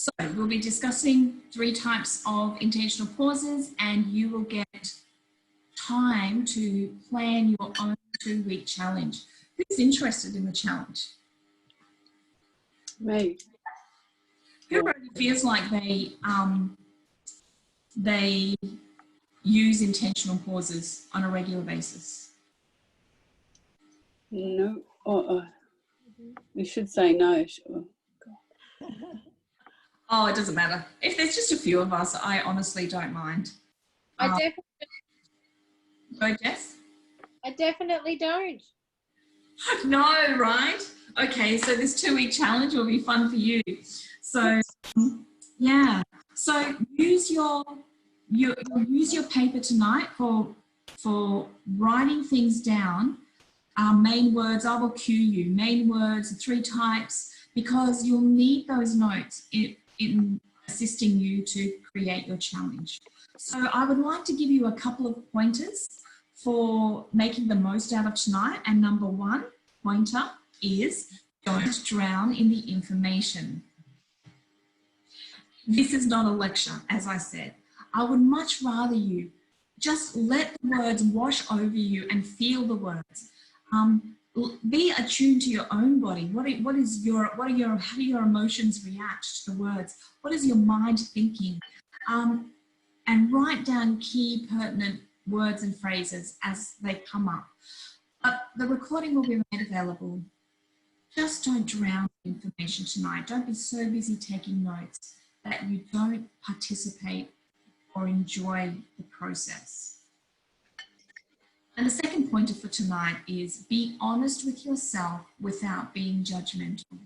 So we'll be discussing 3 types of intentional pauses, and you will get time to plan your own 2-week challenge. Who's interested in the challenge? Me. Who already feels like they use intentional pauses on a regular basis? No. You should say no. Sure. Oh, it doesn't matter. If there's just a few of us, I honestly don't mind. Go, Jess? I definitely don't. No, right? Okay, so this 2-week challenge will be fun for you. So, yeah. So use your paper tonight for writing things down. Main words, I will cue you. Main words, 3 types, because you'll need those notes in assisting you to create your challenge. So I would like to give you a couple of pointers for making the most out of tonight. And number 1 pointer is don't drown in the information. This is not a lecture, as I said. I would much rather you just let the words wash over you and feel the words. Be attuned to your own body. How do your emotions react to the words? What is your mind thinking? And write down key pertinent words and phrases as they come up. But the recording will be made available. Just don't drown in information tonight. Don't be so busy taking notes that you don't participate or enjoy the process. And the second pointer for tonight is be honest with yourself without being judgmental.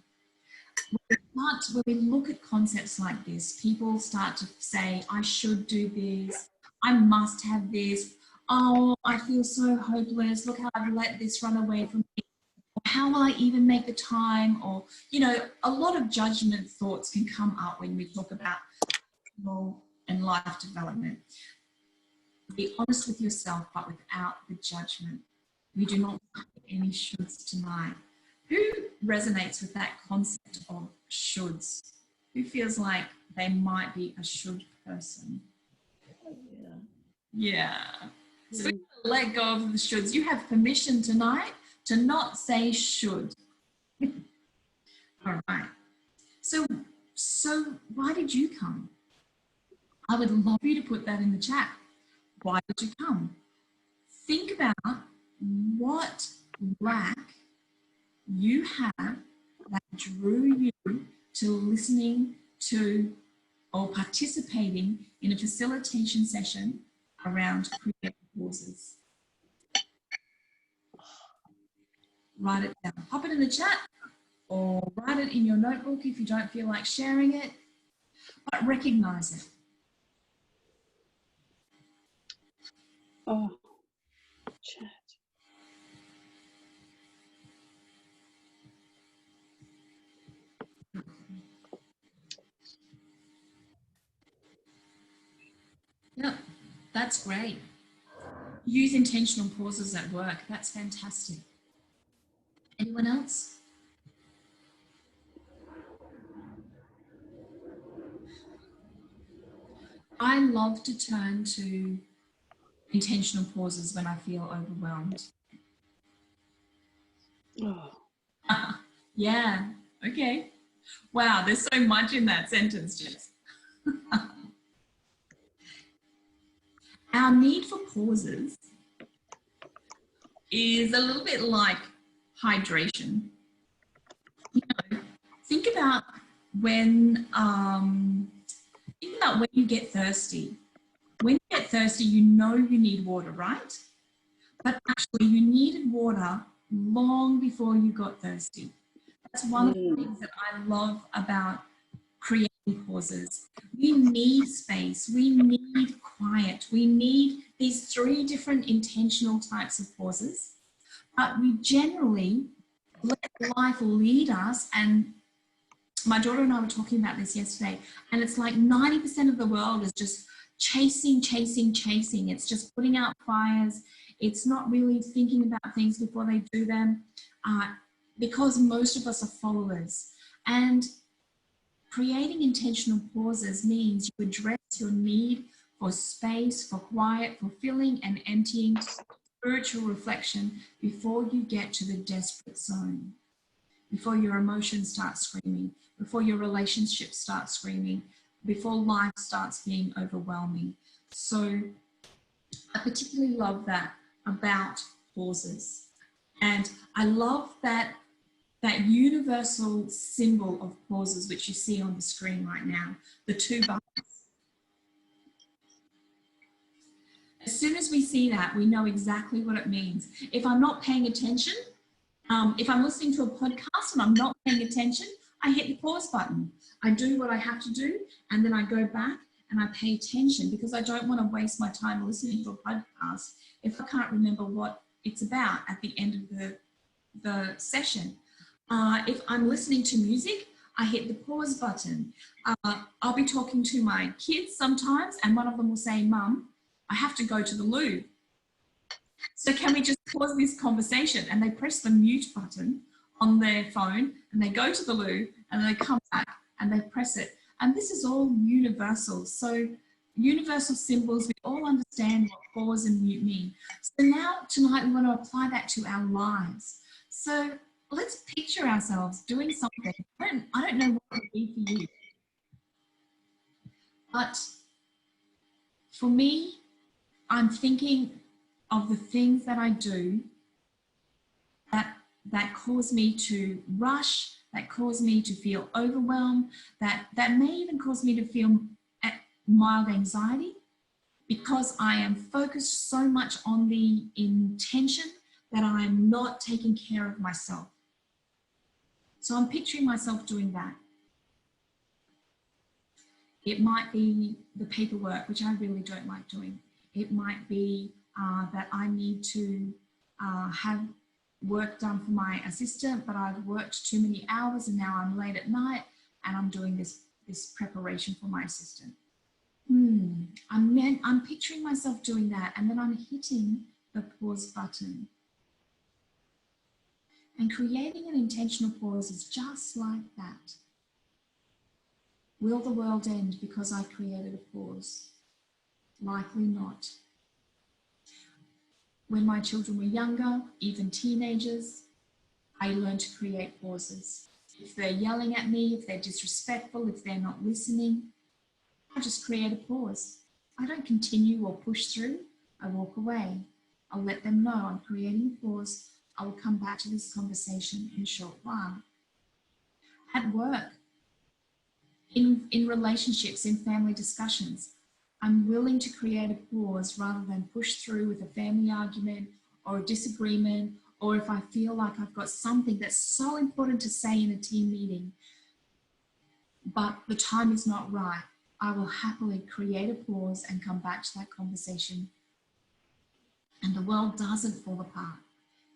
When we look at concepts like this, people start to say, I should do this, I must have this, oh, I feel so hopeless, look how I've let this run away from me, or how will I even make the time, or, you know, a lot of judgment thoughts can come up when we talk about personal and life development. Be honest with yourself, but without the judgment. We do not have any shoulds tonight. Who resonates with that concept of shoulds? Who feels like they might be a should person? Yeah. So we're going to let go of the shoulds. You have permission tonight to not say should. All right. So why did you come? I would love you to put that in the chat. Why did you come? Think about what lack you have that drew you to listening to or participating in a facilitation session around creative pauses. Write it down. Pop it in the chat or write it in your notebook if you don't feel like sharing it, but recognize it. Oh, chat. Yep, that's great. Use intentional pauses at work. That's fantastic. Anyone else? I love to turn to intentional pauses when I feel overwhelmed. Oh. Yeah, okay. Wow, there's so much in that sentence, Jess. Our need for pauses is a little bit like hydration. You know, think about when you get thirsty. When you get thirsty, you know you need water, right? But actually you needed water long before you got thirsty. That's one of the things that I love about creating pauses. We need space, we need quiet, we need these 3 different intentional types of pauses, but we generally let life lead us. And my daughter and I were talking about this yesterday, and it's like 90% of the world is just chasing. It's just putting out fires. It's not really thinking about things before they do them, because most of us are followers. And creating intentional pauses means you address your need for space, for quiet, for filling and emptying, spiritual reflection before you get to the desperate zone, before your emotions start screaming, before your relationships start screaming, before life starts being overwhelming. So I particularly love that about pauses. And I love that universal symbol of pauses, which you see on the screen right now, the two buttons. As soon as we see that, we know exactly what it means. If I'm not paying attention, if I'm listening to a podcast and I'm not paying attention, I hit the pause button. I do what I have to do, and then I go back and I pay attention, because I don't want to waste my time listening to a podcast if I can't remember what it's about at the end of the session. If I'm listening to music, I hit the pause button. I'll be talking to my kids sometimes, and one of them will say, "Mum, I have to go to the loo. So can we just pause this conversation?" And they press the mute button on their phone, and they go to the loo, and they come back and they press it. And this is all universal. So universal symbols, we all understand what pause and mute mean. So now tonight we want to apply that to our lives. So let's picture ourselves doing something. I don't know what it would be for you, but for me, I'm thinking of the things that I do that cause me to rush, that cause me to feel overwhelmed, that may even cause me to feel mild anxiety, because I am focused so much on the intention that I'm not taking care of myself. So I'm picturing myself doing that. It might be the paperwork, which I really don't like doing. It might be that I need to have work done for my assistant, but I've worked too many hours and now I'm late at night and I'm doing this preparation for my assistant. I'm picturing myself doing that, and then I'm hitting the pause button. And creating an intentional pause is just like that. Will the world end because I created a pause? Likely not. When my children were younger, even teenagers, I learned to create pauses. If they're yelling at me, if they're disrespectful, if they're not listening, I just create a pause. I don't continue or push through. I walk away. I'll let them know I'm creating a pause. I will come back to this conversation in a short while. At work, in relationships, in family discussions, I'm willing to create a pause rather than push through with a family argument or a disagreement, or if I feel like I've got something that's so important to say in a team meeting, but the time is not right, I will happily create a pause and come back to that conversation. And the world doesn't fall apart.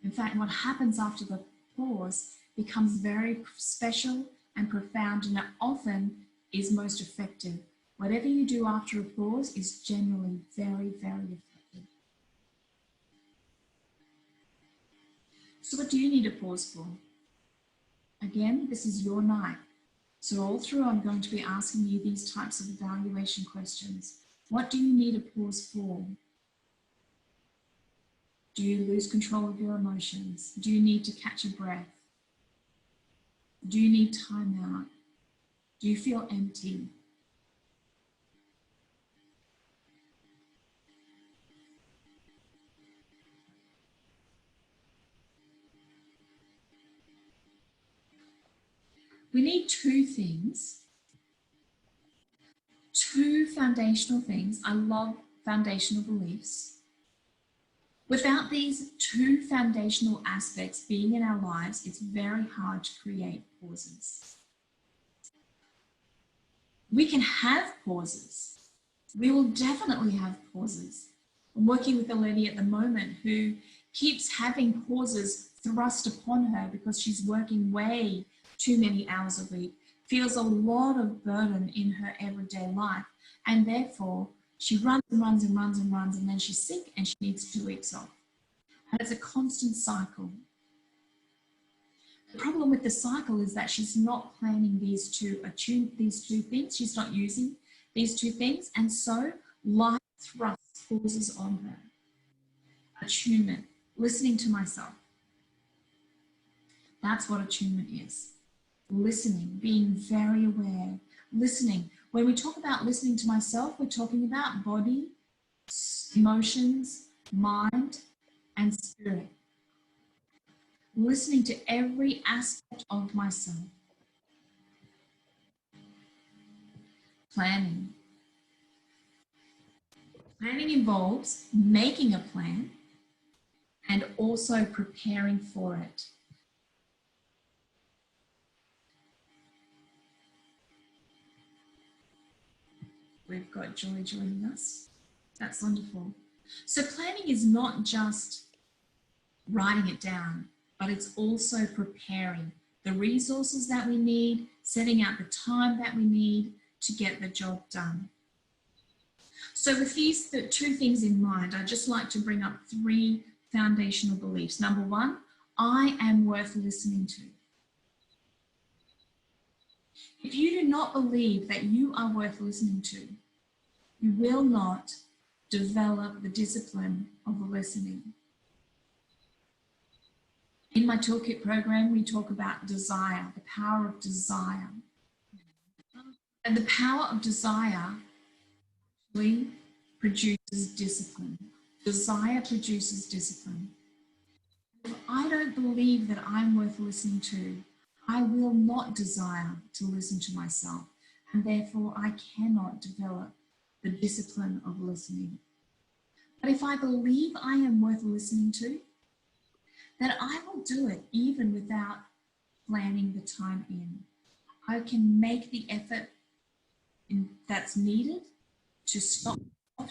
In fact, what happens after the pause becomes very special and profound, and it often is most effective. Whatever you do after a pause is generally very, very effective. So what do you need a pause for? Again, this is your night. So all through, I'm going to be asking you these types of evaluation questions. What do you need a pause for? Do you lose control of your emotions? Do you need to catch a breath? Do you need time out? Do you feel empty? We need two things, two foundational things. I love foundational beliefs. Without these two foundational aspects being in our lives, it's very hard to create pauses. We can have pauses. We will definitely have pauses. I'm working with a lady at the moment who keeps having pauses thrust upon her because she's working way too many hours a week, feels a lot of burden in her everyday life, and therefore she runs and runs and runs and runs, and then she's sick and she needs 2 weeks off. And it's a constant cycle. The problem with the cycle is that she's not planning these two things. She's not using these two things. And so life thrust causes on her. Attunement, listening to myself. That's what attunement is. Listening, being very aware, listening. When we talk about listening to myself, we're talking about body, emotions, mind, and spirit. Listening to every aspect of myself. Planning. Planning involves making a plan and also preparing for it. We've got Joy joining us. That's wonderful. So planning is not just writing it down, but it's also preparing the resources that we need, setting out the time that we need to get the job done. So with these two things in mind, I'd just like to bring up 3 foundational beliefs. Number 1, I am worth listening to. If you do not believe that you are worth listening to, you will not develop the discipline of listening. In my toolkit program, we talk about desire, the power of desire. And the power of desire actually produces discipline. Desire produces discipline. If I don't believe that I'm worth listening to, I will not desire to listen to myself, and therefore I cannot develop the discipline of listening. But if I believe I am worth listening to, then I will do it even without planning the time in. I can make the effort that's needed to stop,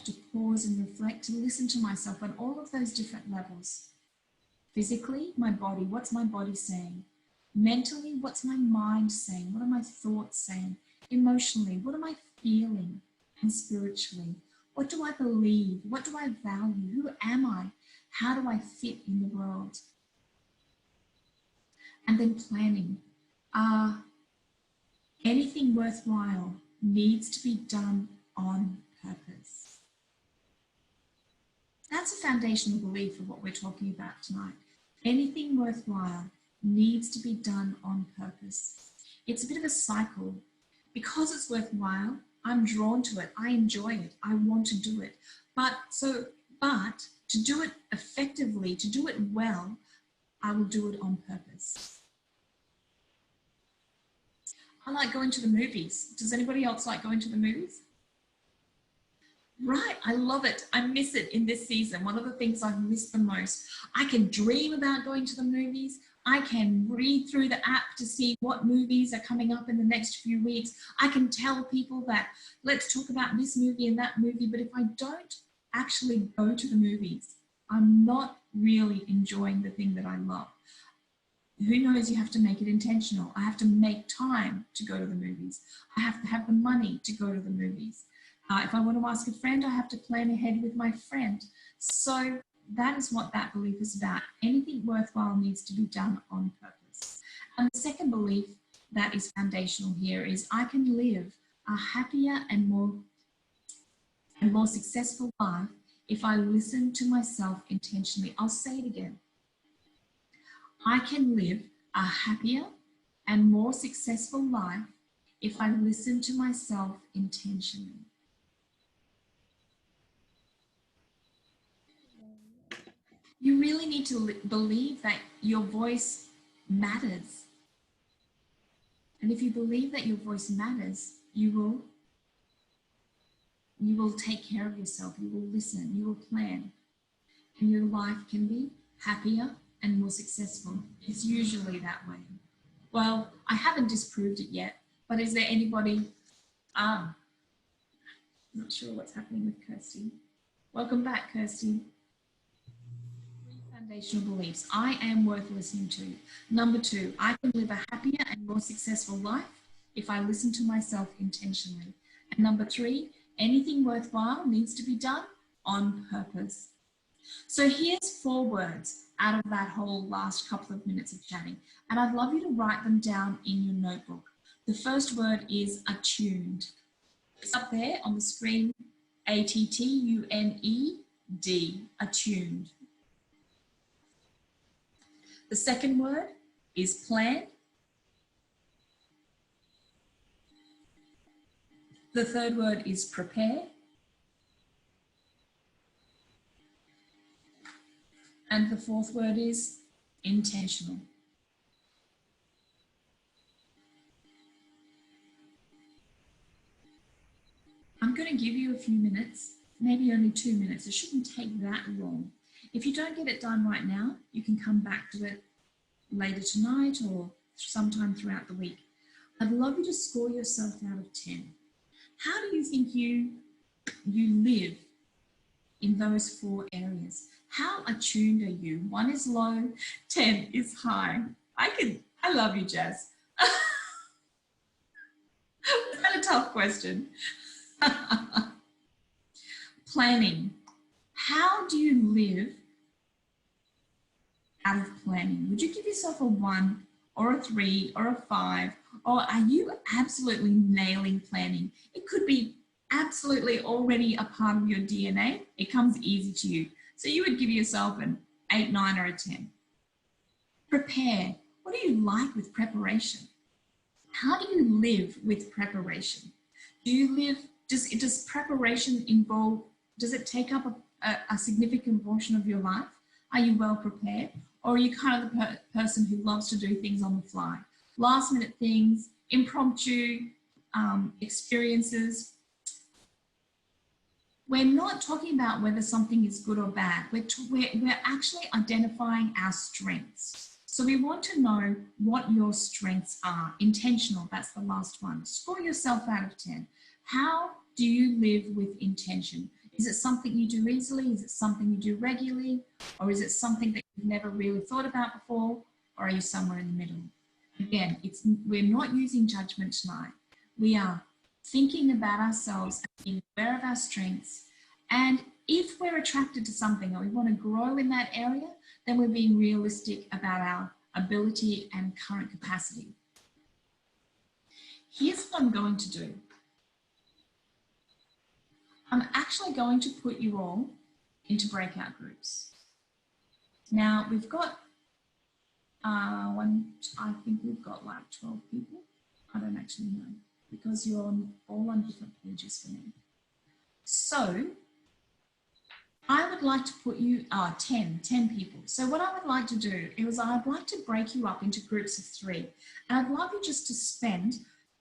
to pause and reflect, to listen to myself on all of those different levels. Physically, my body, what's my body saying? Mentally, what's my mind saying? What are my thoughts saying? Emotionally, what am I feeling? And spiritually, what do I believe? What do I value? Who am I? How do I fit in the world? And then planning. Anything worthwhile needs to be done on purpose. That's a foundational belief of what we're talking about tonight. Anything worthwhile needs to be done on purpose. It's a bit of a cycle. Because it's worthwhile, I'm drawn to it. I enjoy it. I want to do it. But to do it effectively, to do it well, I will do it on purpose. I like going to the movies. Does anybody else like going to the movies? Right, I love it. I miss it in this season. One of the things I've missed the most. I can dream about going to the movies. I can read through the app to see what movies are coming up in the next few weeks. I can tell people that let's talk about this movie and that movie. But if I don't actually go to the movies, I'm not really enjoying the thing that I love. Who knows, you have to make it intentional. I have to make time to go to the movies. I have to have the money to go to the movies. If I want to ask a friend, I have to plan ahead with my friend. So that is what that belief is about. Anything worthwhile needs to be done on purpose. And the second belief that is foundational here is I can live a happier and more successful life if I listen to myself intentionally. I'll say it again. I can live a happier and more successful life if I listen to myself intentionally. You really need to believe that your voice matters. And if you believe that your voice matters, you will take care of yourself. You will listen, you will plan, and your life can be happier and more successful. It's usually that way. Well, I haven't disproved it yet, but is there anybody? I'm not sure what's happening with Kirsty. Welcome back, Kirsty. Foundational beliefs. I am worth listening to. Number 2, I can live a happier and more successful life if I listen to myself intentionally. And number 3, anything worthwhile needs to be done on purpose. So here's 4 words out of that whole last couple of minutes of chatting, and I'd love you to write them down in your notebook. The first word is attuned. It's up there on the screen, A-T-T-U-N-E-D, attuned. The second word is plan. The third word is prepare. And the fourth word is intentional. I'm going to give you a few minutes, maybe only 2 minutes. It shouldn't take that long. If you don't get it done right now, you can come back to it later tonight or sometime throughout the week. I'd love you to score yourself out of 10. How do you think you live in those 4 areas? How attuned are you? 1 is low, 10 is high. I love you, Jazz. Is that a tough question? Planning. How do you live out of planning? Would you give yourself a 1 or a 3 or a 5? Or are you absolutely nailing planning? It could be absolutely already a part of your DNA. It comes easy to you. So you would give yourself an 8, 9 or a 10. Prepare. What do you like with preparation? How do you live with preparation? Do you live, does preparation involve, does it take up a significant portion of your life? Are you well prepared? Or are you kind of the person who loves to do things on the fly? Last minute things, impromptu experiences. We're not talking about whether something is good or bad. We're actually identifying our strengths. So we want to know what your strengths are. Intentional, that's the last one. Score yourself out of 10. How do you live with intention? Is it something you do easily? Is it something you do regularly? Or is it something that you've never really thought about before? Or are you somewhere in the middle? Again, we're not using judgment tonight. We are thinking about ourselves and being aware of our strengths. And if we're attracted to something or we want to grow in that area, then we're being realistic about our ability and current capacity. Here's what I'm going to do. I'm actually going to put you all into breakout groups. Now we've got I think we've got like 12 people. I don't actually know because you're all on different pages for me. So I would like to put you, 10 people. So what I would like to do is I'd like to break you up into groups of 3. And I'd love you just to spend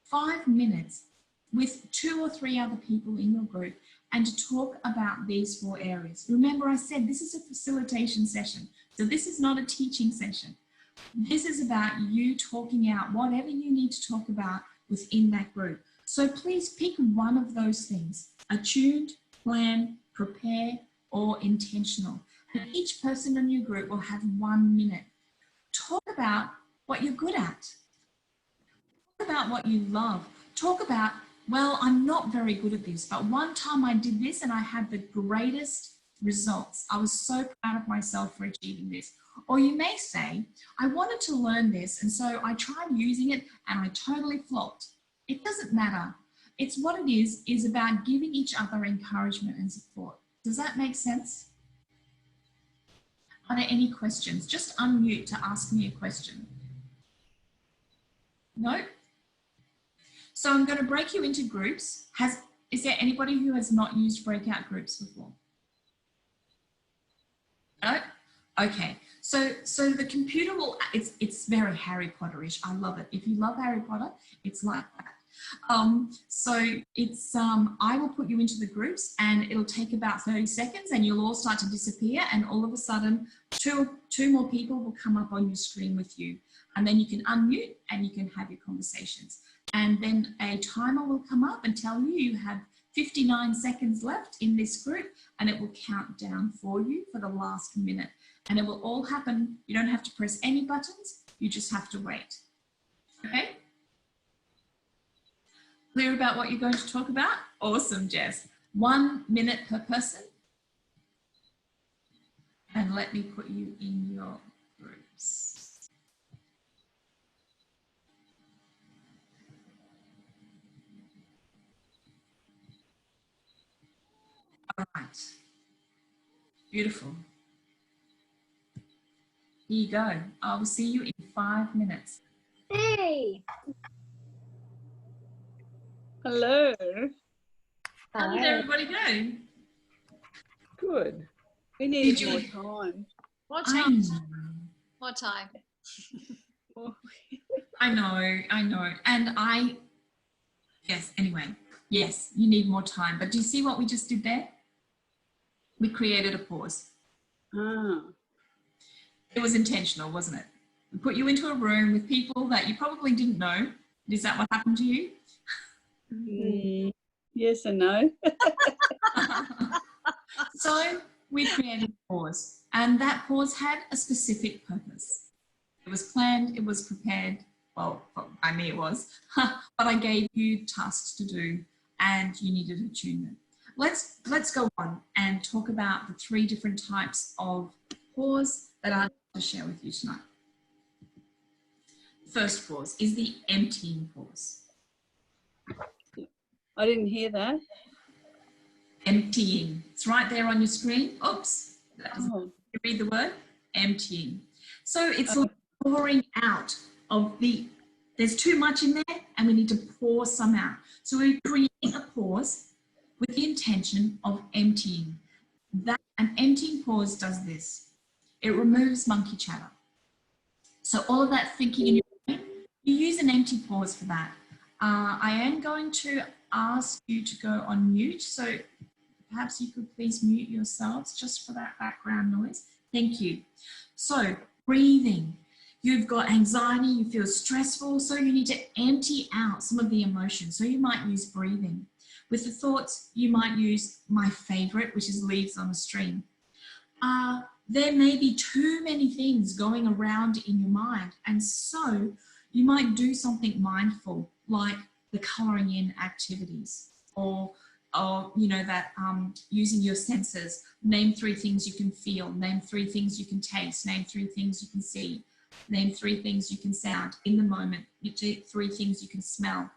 5 minutes with 2 or 3 other people in your group and to talk about these 4 areas. Remember, I said this is a facilitation session. So this is not a teaching session. This is about you talking out whatever you need to talk about within that group. So please pick one of those things: attuned, plan, prepare, or intentional. And each person in your group will have 1 minute. Talk about what you're good at. Talk about what you love. Talk about, well, I'm not very good at this, but one time I did this and I had the greatest results. I was so proud of myself for achieving this. Or you may say, I wanted to learn this and so I tried using it and I totally flopped. It doesn't matter. It's what it is about giving each other encouragement and support. Does that make sense? Are there any questions? Just unmute to ask me a question. No? So I'm going to break you into groups. Is there anybody who has not used breakout groups before? No? Okay. So the computer will, it's very Harry Potter-ish. I love it. If you love Harry Potter, it's like that. So it's, I will put you into the groups and it'll take about 30 seconds and you'll all start to disappear and all of a sudden two more people will come up on your screen with you, and then you can unmute and you can have your conversations. And then a timer will come up and tell you you have 59 seconds left in this group, and it will count down for you for the last minute. And it will all happen. You don't have to press any buttons. You just have to wait. Okay? Clear about what you're going to talk about? Awesome, Jess. 1 minute per person. and let me put you in your groups. All right. Beautiful. Here you go. I will see you in 5 minutes. Hey. Hello. How did everybody go? Good. We Did needed you- more time. More I time. know. More time. I know. And yes, anyway, yes, you need more time. But do you see what we just did there? We created a pause. Ah. It was intentional, wasn't it? We put you into a room with people that you probably didn't know. Is that what happened to you? Yes and no. So we created a pause, and that pause had a specific purpose. It was planned, it was prepared. Well, by me it was, but I gave you tasks to do and you needed attunement. Let's go on and talk about the 3 different types of pause that I'd like to share with you tonight. First pause is the emptying pause. I didn't hear that. Emptying. It's right there on your screen. Oops. That doesn't Oh. you read the word? Emptying. So it's like pouring out of there's too much in there and we need to pour some out. So we're creating a pause with the intention of emptying. An emptying pause does this. It removes monkey chatter. So all of that thinking in your brain, you use an empty pause for that. I am going to ask you to go on mute. So perhaps you could please mute yourselves just for that background noise. Thank you. So breathing. You've got anxiety, you feel stressful, so you need to empty out some of the emotions. So you might use breathing. With the thoughts, you might use my favorite, which is leaves on a stream. There may be too many things going around in your mind, and so you might do something mindful, like the colouring in activities, or you know, that using your senses. Name 3 things you can feel, name 3 things you can taste, name 3 things you can see, name 3 things you can sound in the moment, 3 things you can smell.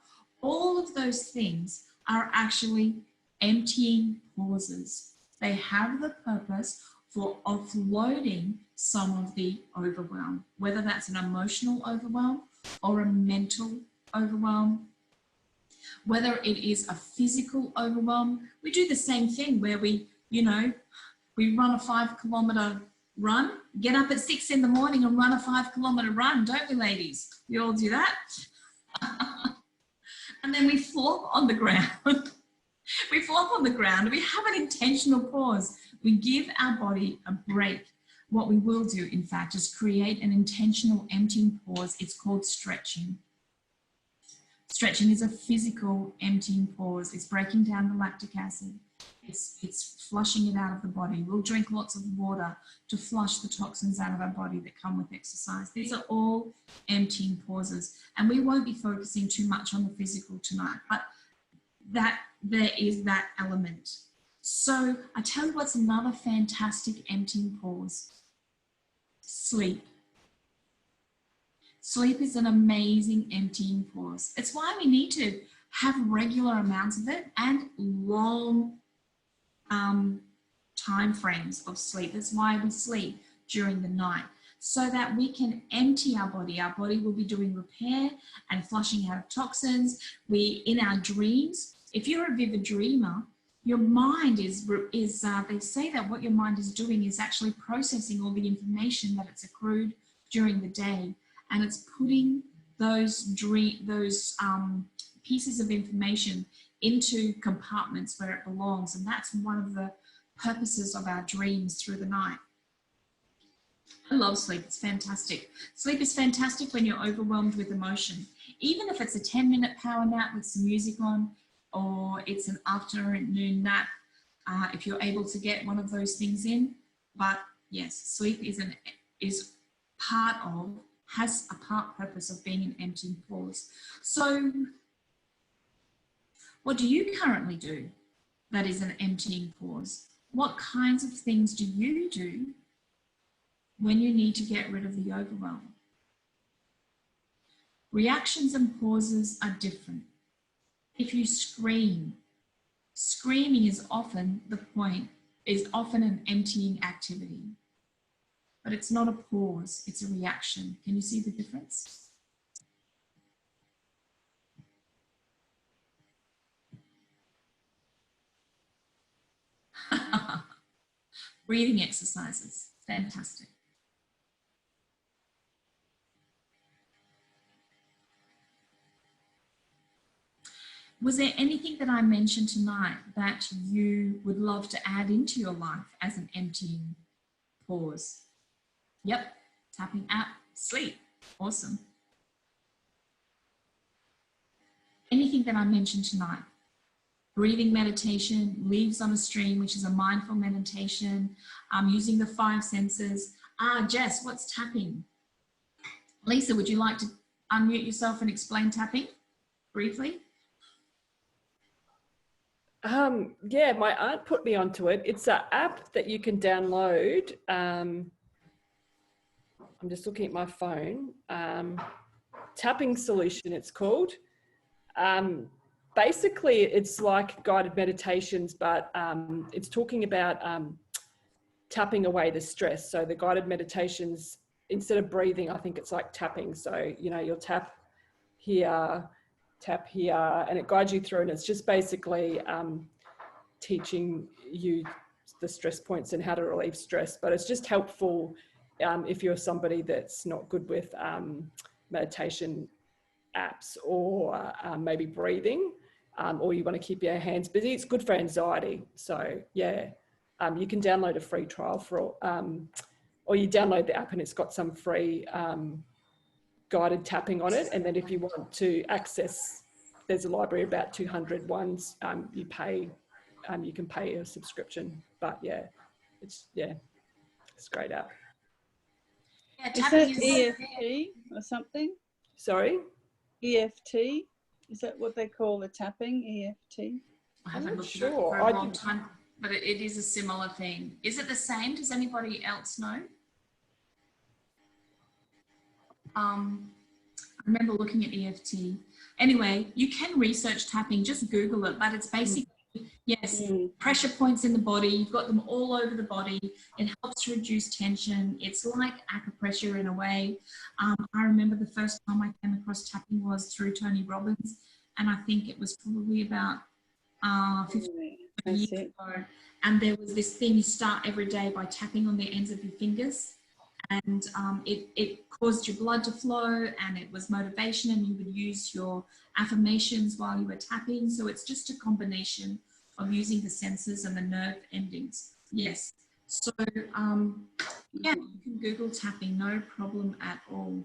All of those things are actually emptying pauses. They have the purpose for offloading some of the overwhelm, whether that's an emotional overwhelm or a mental overwhelm, whether it is a physical overwhelm. We do the same thing where we run a 5-kilometer run, get up at 6 in the morning and run a 5-kilometer run, don't we, ladies? We all do that. And then we flop on the ground. We flop on the ground. We have an intentional pause. We give our body a break. What we will do, in fact, is create an intentional emptying pause. It's called stretching. Stretching is a physical emptying pause. It's breaking down the lactic acid. It's flushing it out of the body. We'll drink lots of water to flush the toxins out of our body that come with exercise. These are all emptying pauses. And we won't be focusing too much on the physical tonight, but there is that element. So I tell you what's another fantastic emptying pause. Sleep. Sleep is an amazing emptying pause. It's why we need to have regular amounts of it and long time frames of sleep. That's why we sleep during the night, so that we can empty our body. Our body will be doing repair and flushing out of toxins. In our dreams, if you're a vivid dreamer, your mind they say that what your mind is doing is actually processing all the information that it's accrued during the day, and it's putting those pieces of information into compartments where it belongs. And that's one of the purposes of our dreams through the night. I love sleep. It's fantastic. Sleep is fantastic when you're overwhelmed with emotion. Even if it's a 10-minute power nap with some music on, or it's an afternoon nap, if you're able to get one of those things in. But yes, sleep has a part purpose of being an emptying pause. So what do you currently do that is an emptying pause? What kinds of things do you do when you need to get rid of the overwhelm. Reactions and pauses are different. If you scream, screaming is often an emptying activity. But it's not a pause, it's a reaction. Can you see the difference? Breathing exercises, fantastic. Was there anything that I mentioned tonight that you would love to add into your life as an emptying pause? Yep, tapping app, sleep, awesome. Anything that I mentioned tonight? Breathing meditation, leaves on a stream, which is a mindful meditation, using the 5 senses. Jess, what's tapping? Lisa, would you like to unmute yourself and explain tapping briefly? Yeah, my aunt put me onto it. It's an app that you can download. I'm just looking at my phone. Tapping Solution, it's called. Basically, it's like guided meditations, but it's talking about tapping away the stress. So the guided meditations, instead of breathing, I think it's like tapping. So, you know, you'll tap here, and it guides you through. And it's just basically teaching you the stress points and how to relieve stress. But it's just helpful if you're somebody that's not good with meditation apps or maybe breathing, or you want to keep your hands busy. It's good for anxiety. So yeah, you can download a free trial for, or you download the app and it's got some free guided tapping on it. And then if you want to access, there's a library of about 200 ones. You can pay a subscription. But yeah, it's a great app. Yeah, Is that EFT or something? Sorry? EFT? Is that what they call the tapping, EFT? I haven't looked at it sure. for a long time, but it is a similar thing. Is it the same? Does anybody else know? I remember looking at EFT. Anyway, you can research tapping, just Google it, but it's basically, yes, pressure points in the body. You've got them all over the body. It helps to reduce tension. It's like acupressure in a way. I remember the first time I came across tapping was through Tony Robbins, and I think it was probably about 15 years ago. And there was this thing, you start every day by tapping on the ends of your fingers, and it caused your blood to flow, and it was motivation, and you would use your affirmations while you were tapping. So it's just a combination of using the senses and the nerve endings. Yes. So yeah, you can Google tapping, no problem at all.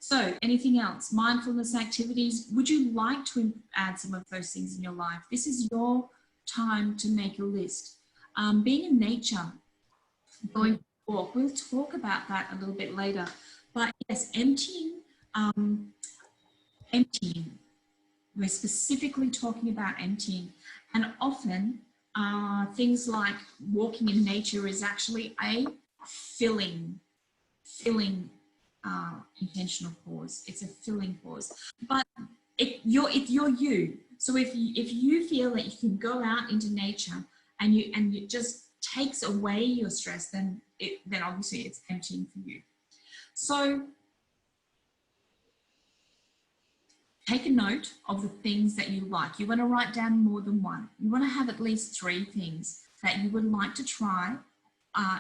So anything else? Mindfulness activities. Would you like to add some of those things in your life? This is your time to make a list. Being in nature, going for a walk. We'll talk about that a little bit later. But yes, emptying. We're specifically talking about emptying. And often things like walking in nature is actually a filling intentional pause. It's a filling pause. But you're you. So if you feel that you can go out into nature and it just takes away your stress, then obviously it's emptying for you. So take a note of the things that you like. You want to write down more than one. You want to have at least 3 things that you would like to try.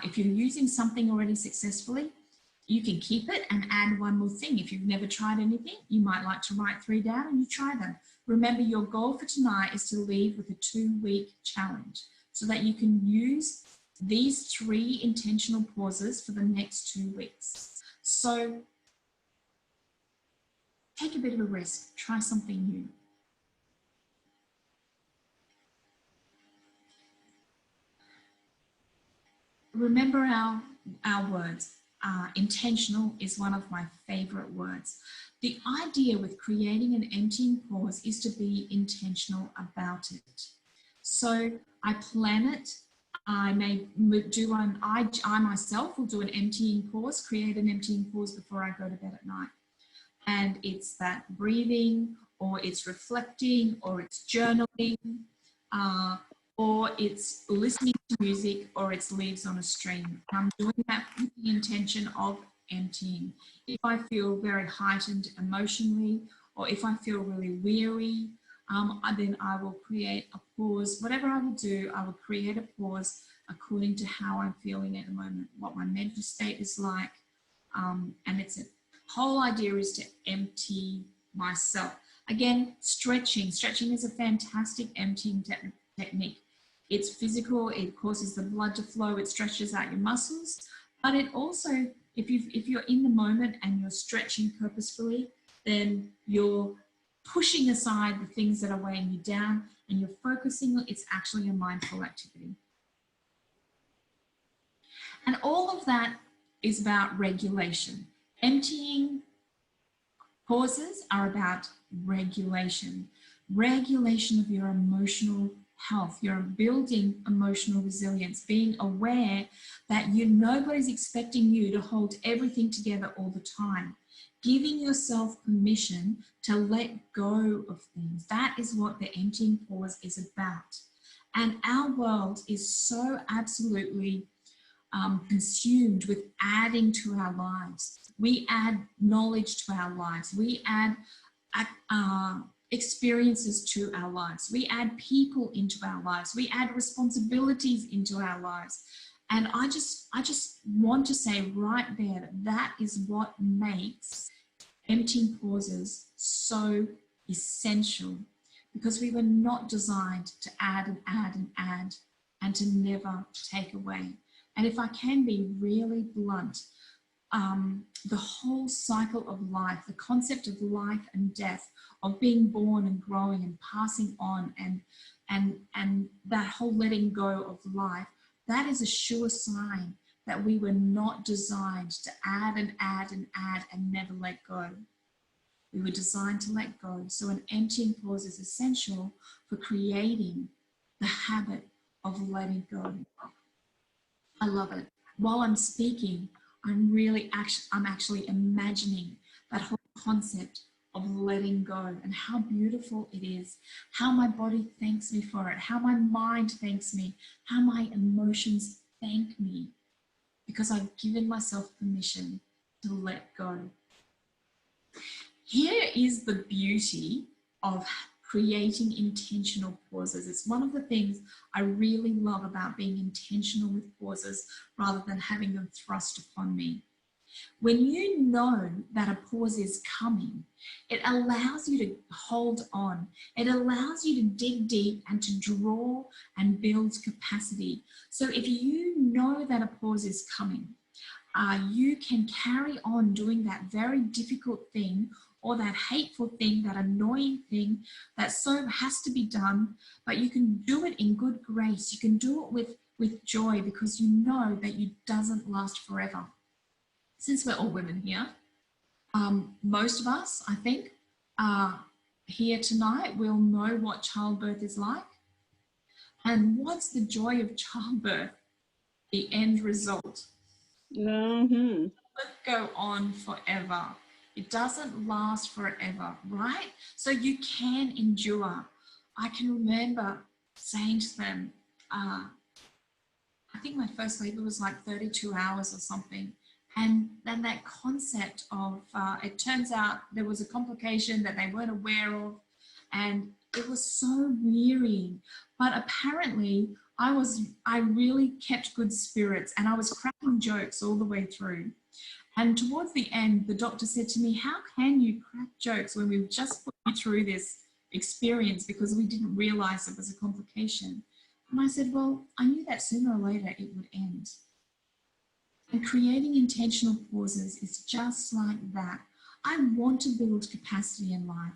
If you're using something already successfully, you can keep it and add one more thing. If you've never tried anything, you might like to write 3 down and you try them. Remember, your goal for tonight is to leave with a 2-week challenge so that you can use these 3 intentional pauses for the next 2 weeks. So take a bit of a risk, try something new. Remember our words. Intentional is one of my favorite words. The idea with creating an emptying pause is to be intentional about it. So I plan it I may do I myself will do an emptying pause, create an emptying pause before I go to bed at night. And it's that breathing, or it's reflecting, or it's journaling, or it's listening to music, or it's leaves on a stream. I'm doing that with the intention of emptying. If I feel very heightened emotionally, or if I feel really weary, then I will create a pause. Whatever I will do, I will create a pause according to how I'm feeling at the moment, what my mental state is like. And it's a whole idea is to empty myself. Again, stretching. Stretching is a fantastic emptying technique. It's physical, it causes the blood to flow, it stretches out your muscles, but it also, if you're in the moment and you're stretching purposefully, then you're pushing aside the things that are weighing you down and you're focusing, it's actually a mindful activity. And all of that is about regulation. Emptying pauses are about regulation. Regulation of your emotional health. You're building emotional resilience, being aware that nobody's expecting you to hold everything together all the time. Giving yourself permission to let go of things. That is what the emptying pause is about. And our world is so absolutely consumed with adding to our lives. We add knowledge to our lives. We add experiences to our lives. We add people into our lives. We add responsibilities into our lives. And I just want to say right there that is what makes emptying pauses so essential, because we were not designed to add and add and add and to never take away. And if I can be really blunt, the whole cycle of life, the concept of life and death, of being born and growing and passing on, and that whole letting go of life, that is a sure sign that we were not designed to add and add and add and never let go. We were designed to let go. So an emptying pause is essential for creating the habit of letting go. I love it. While I'm speaking, I'm actually imagining that whole concept of letting go and how beautiful it is, how my body thanks me for it, how my mind thanks me, how my emotions thank me, because I've given myself permission to let go. Here is the beauty of creating intentional pauses. It's one of the things I really love about being intentional with pauses rather than having them thrust upon me. When you know that a pause is coming, it allows you to hold on. It allows you to dig deep and to draw and build capacity. So if you know that a pause is coming, you can carry on doing that very difficult thing, or that hateful thing, that annoying thing that so has to be done, but you can do it in good grace. You can do it with joy, because you know that it doesn't last forever. Since we're all women here, most of us, I think, here tonight will know what childbirth is like. And what's the joy of childbirth? The end result. Mm-hmm. It doesn't go on forever. It doesn't last forever, right? So you can endure. I can remember saying to them, I think my first labor was like 32 hours or something. And then that concept of, it turns out there was a complication that they weren't aware of, and it was so wearying. But apparently I really kept good spirits, and I was cracking jokes all the way through. And towards the end, the doctor said to me, how can you crack jokes when we've just put you through this experience, because we didn't realize it was a complication? And I said, well, I knew that sooner or later it would end. And creating intentional pauses is just like that. I want to build capacity in life.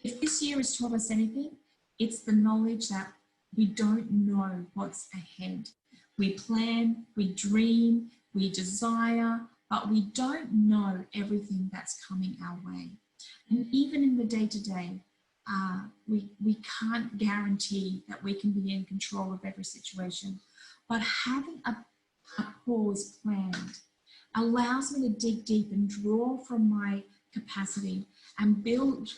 If this year has taught us anything, it's the knowledge that we don't know what's ahead. We plan, we dream, we desire, but we don't know everything that's coming our way. And even in the day-to-day, we can't guarantee that we can be in control of every situation, but having a pause planned allows me to dig deep and draw from my capacity and build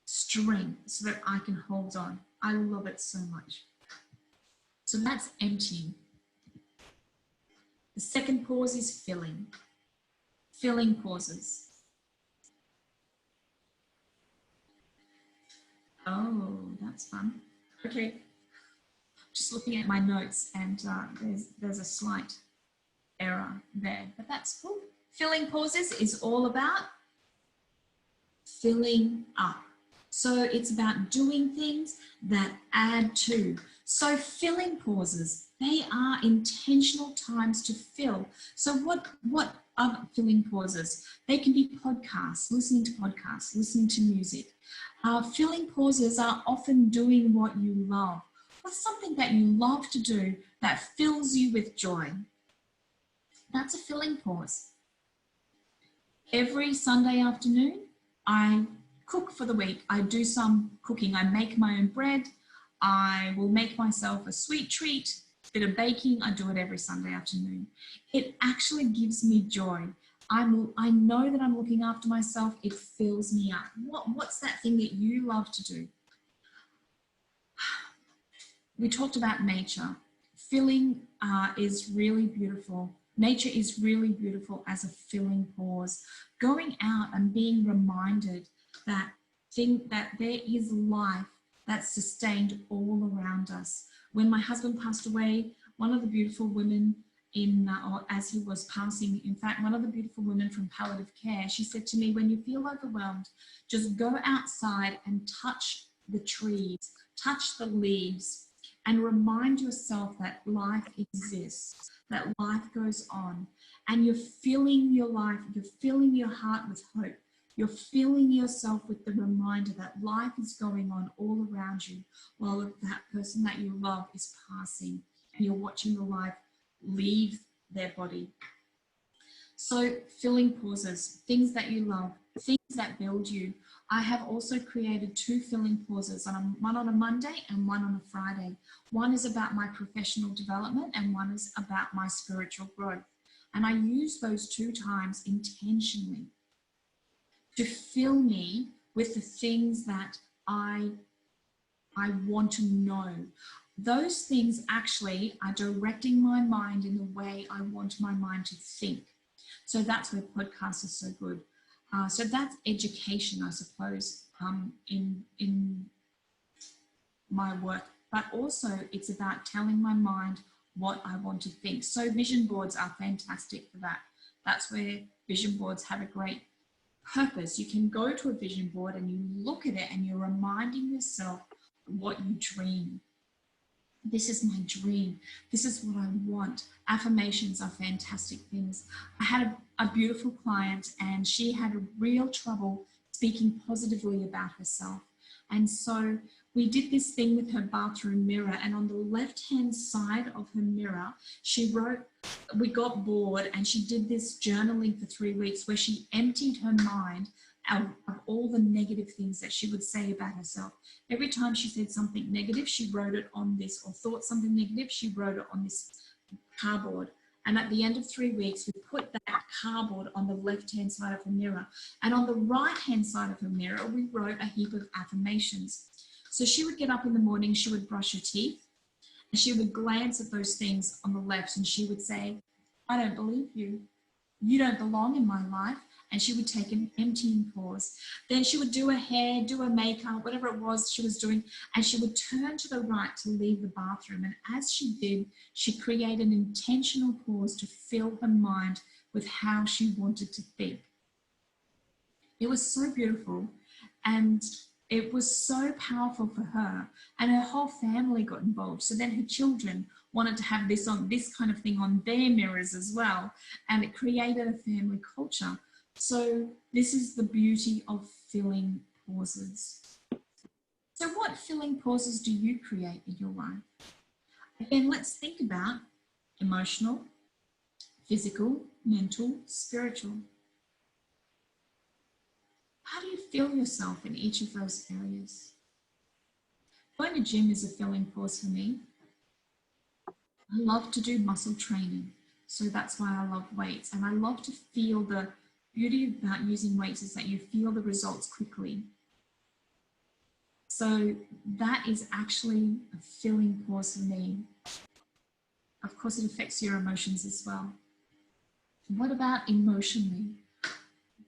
strength so that I can hold on. I love it so much. So that's emptying. The second pause is filling. Filling pauses. Oh, that's fun. Okay. Just looking at my notes, and there's a slight error there, but that's cool. Filling pauses is all about filling up. So it's about doing things that add to. So filling pauses, they are intentional times to fill. So what are filling pauses? They can be podcasts, listening to music. Filling pauses are often doing what you love. What's something that you love to do that fills you with joy? That's a filling pause. Every Sunday afternoon, I cook for the week. I do some cooking. I make my own bread. I will make myself a sweet treat, a bit of baking. I do it every Sunday afternoon. It actually gives me joy. I know that I'm looking after myself. It fills me up. What's that thing that you love to do? We talked about nature. Filling is really beautiful. Nature is really beautiful as a filling pause. Going out and being reminded that there is life that's sustained all around us. When my husband passed away, one of the beautiful women or as he was passing, in fact, one of the beautiful women from palliative care, she said to me, when you feel overwhelmed, just go outside and touch the trees, touch the leaves, and remind yourself that life exists, that life goes on, and you're filling your life, you're filling your heart with hope. You're filling yourself with the reminder that life is going on all around you while that person that you love is passing, and you're watching the life leave their body. So filling pauses, things that you love, things that build you. I have also created 2 filling pauses, one on a Monday and one on a Friday. One is about my professional development and one is about my spiritual growth. And I use those 2 times intentionally to fill me with the things that I want to know. Those things actually are directing my mind in the way I want my mind to think. So that's where podcasts are so good. So that's education, I suppose, in my work. But also it's about telling my mind what I want to think. So vision boards are fantastic for that. That's where vision boards have a great purpose. You can go to a vision board and you look at it and you're reminding yourself what you dream. This is my dream. This is what I want. Affirmations are fantastic things. I had a beautiful client and she had a real trouble speaking positively about herself. And so we did this thing with her bathroom mirror, and on the left-hand side of her mirror, she wrote, we got bored, and she did this journaling for 3 weeks where she emptied her mind of all the negative things that she would say about herself. Every time she said something negative, she wrote it on this, or thought something negative, she wrote it on this cardboard. And at the end of 3 weeks, we put that cardboard on the left-hand side of her mirror. And on the right-hand side of her mirror, we wrote a heap of affirmations. So she would get up in the morning, she would brush her teeth, and she would glance at those things on the left and she would say, I don't believe you. You don't belong in my life. And she would take an emptying pause. Then she would do her hair, do her makeup, whatever it was she was doing, and she would turn to the right to leave the bathroom. And as she did, she created an intentional pause to fill her mind with how she wanted to think. It was so beautiful, and it was so powerful for her, and her whole family got involved. So then her children wanted to have this kind of thing on their mirrors as well, and it created a family culture. So this is the beauty of filling pauses. So what filling pauses do you create in your life? Again, let's think about emotional, physical, mental, spiritual. How do you feel yourself in each of those areas? Going to gym is a filling pause for me. I love to do muscle training, so that's why I love weights. And I love to feel the beauty about using weights is that you feel the results quickly. So that is actually a filling pause for me. Of course, it affects your emotions as well. What about emotionally?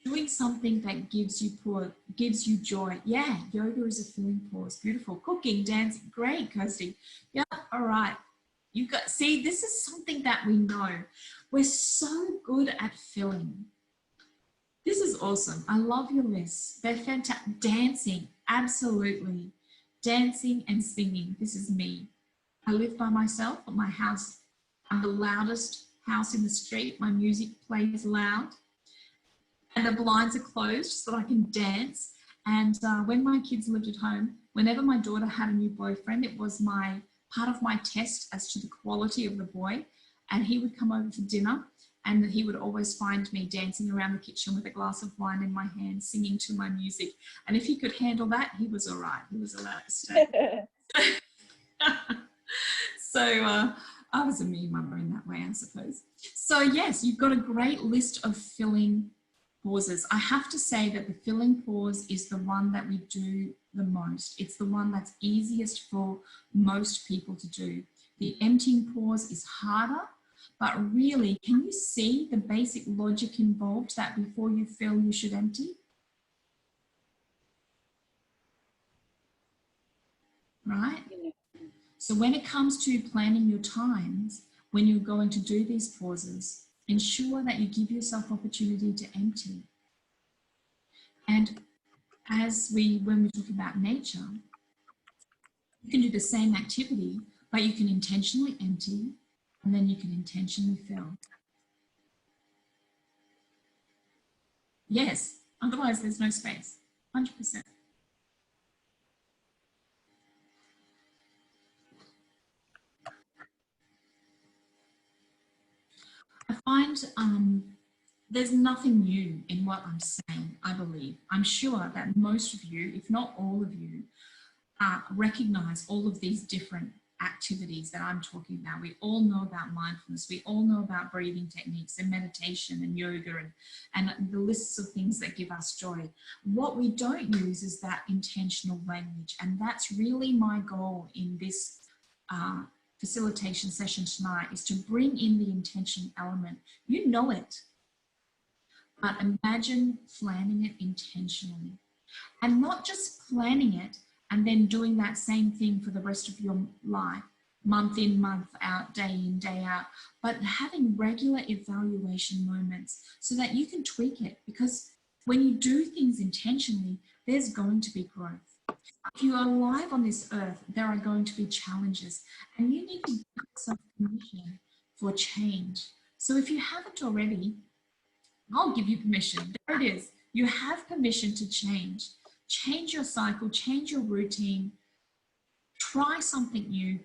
Doing something that gives you joy. Yeah, yoga is a filling pause. Beautiful. Cooking, dancing, great, Kirsty. Yeah, all right. You got, see, this is something that we know. We're so good at filling. This is awesome. I love your list. They're fantastic. Dancing, absolutely. Dancing and singing. This is me. I live by myself at my house. I'm the loudest house in the street. My music plays loud. And the blinds are closed so that I can dance. And when my kids lived at home, whenever my daughter had a new boyfriend, it was part of my test as to the quality of the boy. And he would come over for dinner and he would always find me dancing around the kitchen with a glass of wine in my hand, singing to my music. And if he could handle that, he was all right. He was allowed to stay. So I was a mean mother in that way, I suppose. So yes, you've got a great list of filling pauses. I have to say that the filling pause is the one that we do the most. It's the one that's easiest for most people to do. The emptying pause is harder, but really, can you see the basic logic involved that before you fill, you should empty? Right? So when it comes to planning your times, when you're going to do these pauses, ensure that you give yourself opportunity to empty. And when we talk about nature, you can do the same activity, but you can intentionally empty and then you can intentionally fill. Yes, otherwise there's no space, 100%. I find there's nothing new in what I'm saying, I believe. I'm sure that most of you, if not all of you, recognize all of these different activities that I'm talking about. We all know about mindfulness. We all know about breathing techniques and meditation and yoga and the lists of things that give us joy. What we don't use is that intentional language. And that's really my goal in this facilitation session tonight, is to bring in the intention element. You know it, but imagine planning it intentionally. And not just planning it and then doing that same thing for the rest of your life, month in, month out, day in, day out, but having regular evaluation moments so that you can tweak it. Because when you do things intentionally, there's going to be growth. If you are alive on this earth, there are going to be challenges, and you need to give yourself permission for change. So if you haven't already, I'll give you permission. There it is. You have permission to change. Change your cycle, change your routine, try something new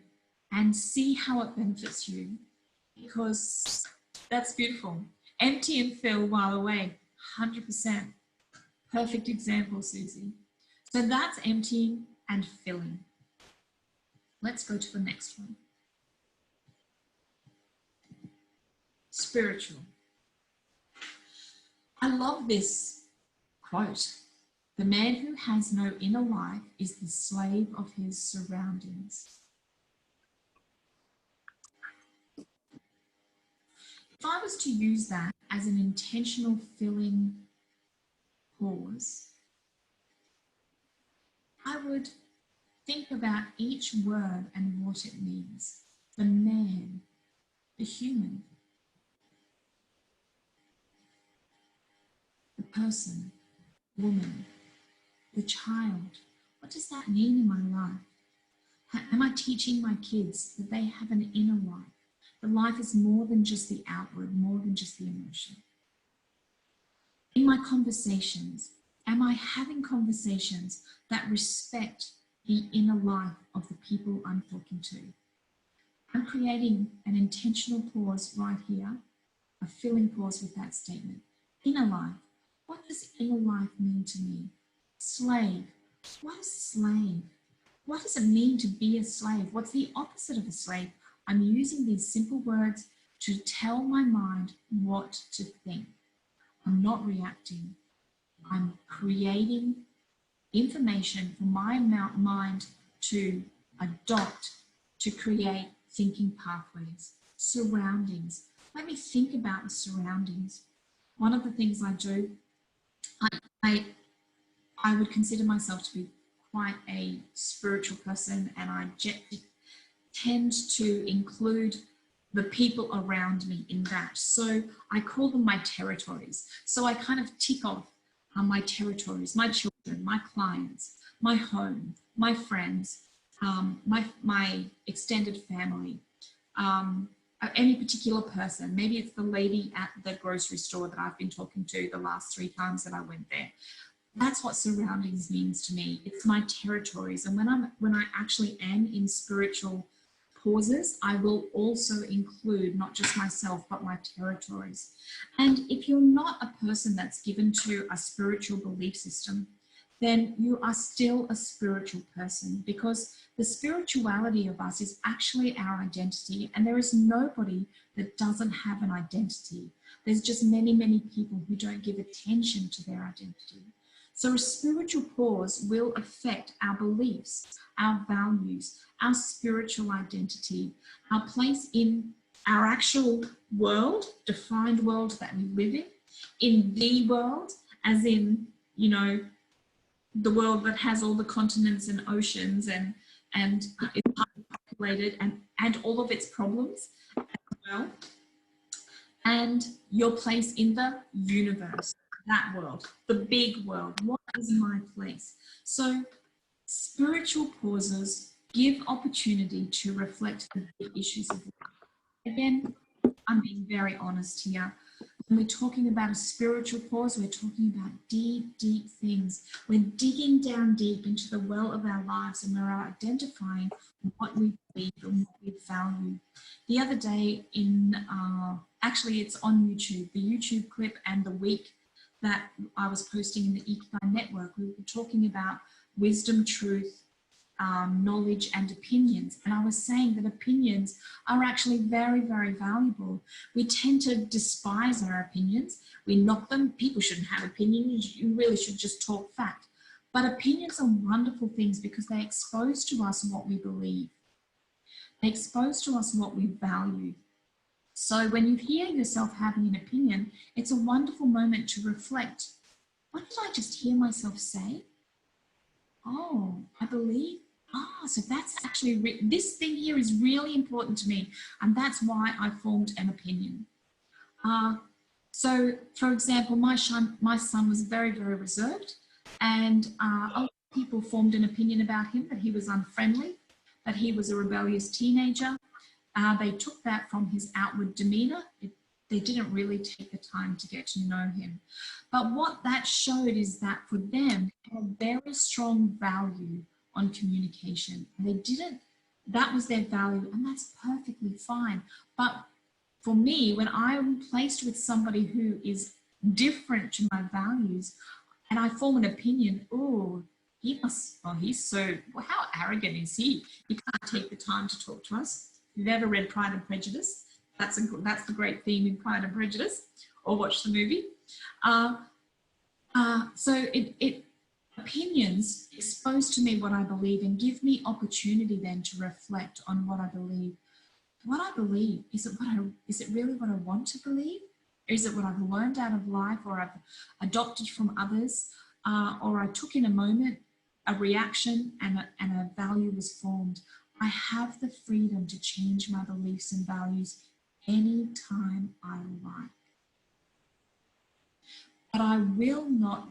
and see how it benefits you, because that's beautiful. Empty and fill while away, 100%. Perfect example, Susie. So that's emptying and filling. Let's go to the next one. Spiritual. I love this quote. The man who has no inner life is the slave of his surroundings. If I was to use that as an intentional filling pause, I would think about each word and what it means. The man, the human, the person, woman, the child. What does that mean in my life? Am I teaching my kids that they have an inner life? That life is more than just the outward, more than just the emotion. In my conversations, am I having conversations that respect the inner life of the people I'm talking to? I'm creating an intentional pause right here, a filling pause with that statement. Inner life. What does inner life mean to me? Slave. What is slave? What does it mean to be a slave? What's the opposite of a slave? I'm using these simple words to tell my mind what to think. I'm not reacting. I'm creating information for my mind to adopt, to create thinking pathways. Surroundings. Let me think about the surroundings. One of the things I do, I would consider myself to be quite a spiritual person, and I tend to include the people around me in that. So I call them my territories. So I kind of tick off my territories, my children, my clients, my home, my friends, my extended family, any particular person. Maybe it's the lady at the grocery store that I've been talking to the last 3 times that I went there. That's what surroundings means to me. It's my territories. And when I actually am in spiritual pauses, I will also include not just myself, but my territories. And if you're not a person that's given to a spiritual belief system, then you are still a spiritual person, because the spirituality of us is actually our identity. And there is nobody that doesn't have an identity. There's just many, many people who don't give attention to their identity. So a spiritual pause will affect our beliefs, our values, our spiritual identity, our place in our actual world, defined world that we live in the world, as in, you know, the world that has all the continents and oceans and is highly populated and all of its problems as well. And your place in the universe, that world, the big world. What is my place? So spiritual pauses give opportunity to reflect the big issues of life. Again, I'm being very honest here. When we're talking about a spiritual pause, we're talking about deep, deep things. We're digging down deep into the well of our lives, and we're identifying what we believe and what we value. The other day actually it's on YouTube, the YouTube clip and the week that I was posting in the Ikigai Network, we were talking about wisdom, truth, knowledge and opinions. And I was saying that opinions are actually very, very valuable. We tend to despise our opinions. We knock them. People shouldn't have opinions. You really should just talk fact. But opinions are wonderful things because they expose to us what we believe. They expose to us what we value. So when you hear yourself having an opinion, it's a wonderful moment to reflect. What did I just hear myself say? Oh, I believe. So that's actually, this thing here is really important to me. And that's why I formed an opinion. So for example, my son was very, very reserved. And a lot of people formed an opinion about him, that he was unfriendly, that he was a rebellious teenager. They took that from his outward demeanor. They didn't really take the time to get to know him. But what that showed is that for them, they had a very strong value on communication. That was their value, and that's perfectly fine. But for me, when I'm placed with somebody who is different to my values, and I form an opinion, oh, he's so, well, how arrogant is he? He can't take the time to talk to us. If you've ever read Pride and Prejudice, that's the great theme in Pride and Prejudice, or watch the movie. So opinions expose to me what I believe and give me opportunity then to reflect on what I believe. What I believe, is it really what I want to believe? Or is it what I've learned out of life, or I've adopted from others, or I took in a moment, a reaction, and a value was formed? I have the freedom to change my beliefs and values anytime I like. But I will not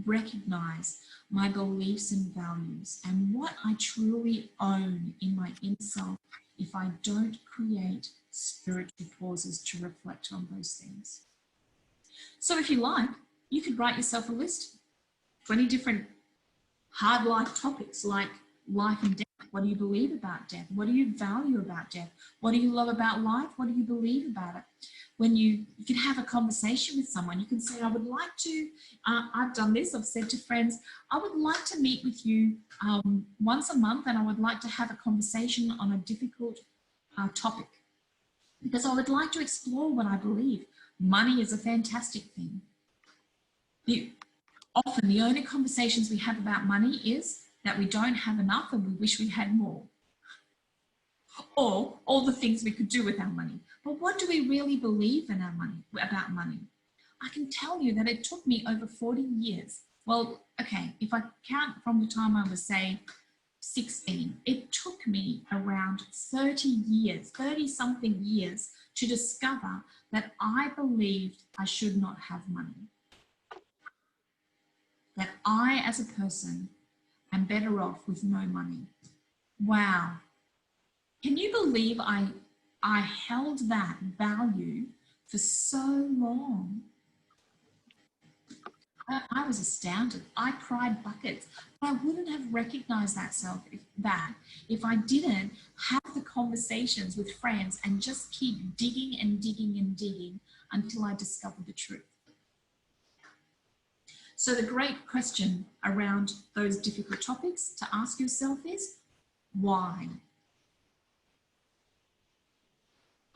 recognize my beliefs and values and what I truly own in my inner self if I don't create spiritual pauses to reflect on those things. So if you like, you could write yourself a list, 20 different hard life topics like life and death, What do you believe about death? What do you value about death? What do you love about life? What do you believe about it? When you can have a conversation with someone, you can say, I would like to, I've done this, I've said to friends, I would like to meet with you once a month, and I would like to have a conversation on a difficult topic, because I would like to explore what I believe. Money is a fantastic thing. Often the only conversations we have about money is that we don't have enough and we wish we had more. Or all the things we could do with our money. But what do we really believe in about money? I can tell you that it took me over 40 years. Well, okay, if I count from the time I was, say, 16, it took me around 30 years, 30-something years to discover that I believed I should not have money. That I, as a person, am better off with no money. Wow. Can you believe I held that value for so long? I was astounded. I cried buckets. But I wouldn't have recognized that if I didn't have the conversations with friends and just keep digging and digging and digging until I discovered the truth. So the great question around those difficult topics to ask yourself is, why?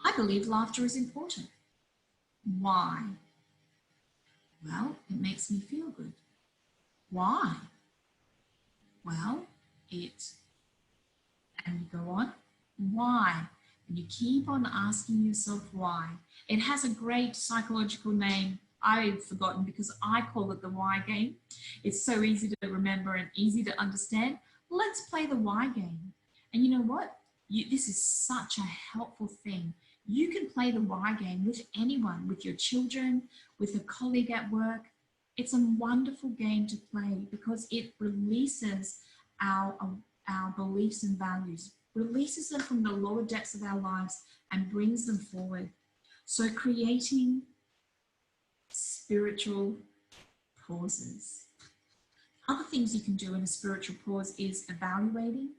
I believe laughter is important. Why? Well, it makes me feel good. Why? Well, and you go on, why? And you keep on asking yourself why. It has a great psychological name. I've forgotten because I call it the why game. It's so easy to remember and easy to understand. Let's play the why game. And you know what? This is such a helpful thing. You can play the why game with anyone, with your children, with a colleague at work. It's a wonderful game to play because it releases our beliefs and values, releases them from the lower depths of our lives and brings them forward. So creating spiritual pauses. Other things you can do in a spiritual pause is evaluating.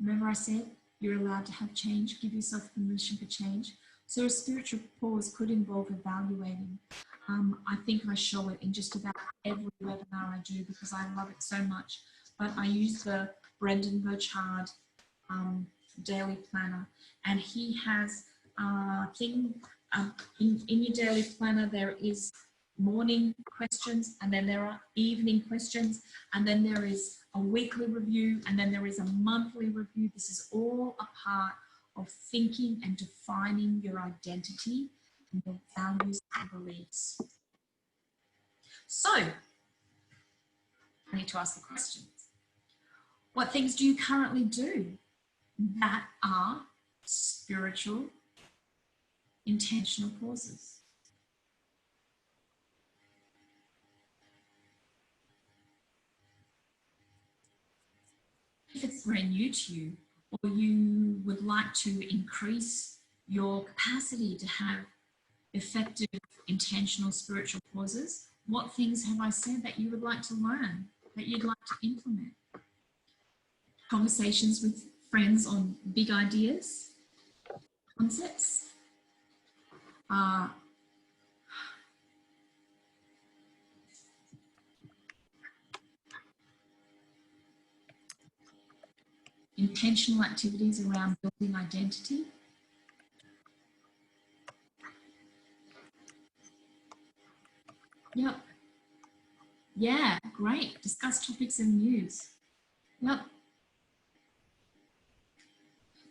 Remember I said you're allowed to have change, give yourself permission for change. So a spiritual pause could involve evaluating. I think I show it in just about every webinar I do because I love it so much. But I use the Brendan Burchard daily planner, and he has a thing in your daily planner. There is morning questions, and then there are evening questions, and then there is a weekly review, and then there is a monthly review. This is all a part of thinking and defining your identity and your values and beliefs. So, I need to ask the questions. What things do you currently do that are spiritual, intentional pauses? If it's brand new to you, or you would like to increase your capacity to have effective, intentional spiritual pauses, what things have I said that you would like to learn, that you'd like to implement? Conversations with friends on big ideas, concepts. Intentional activities around building identity. Yep. Yeah, great. Discuss topics and news. Yep.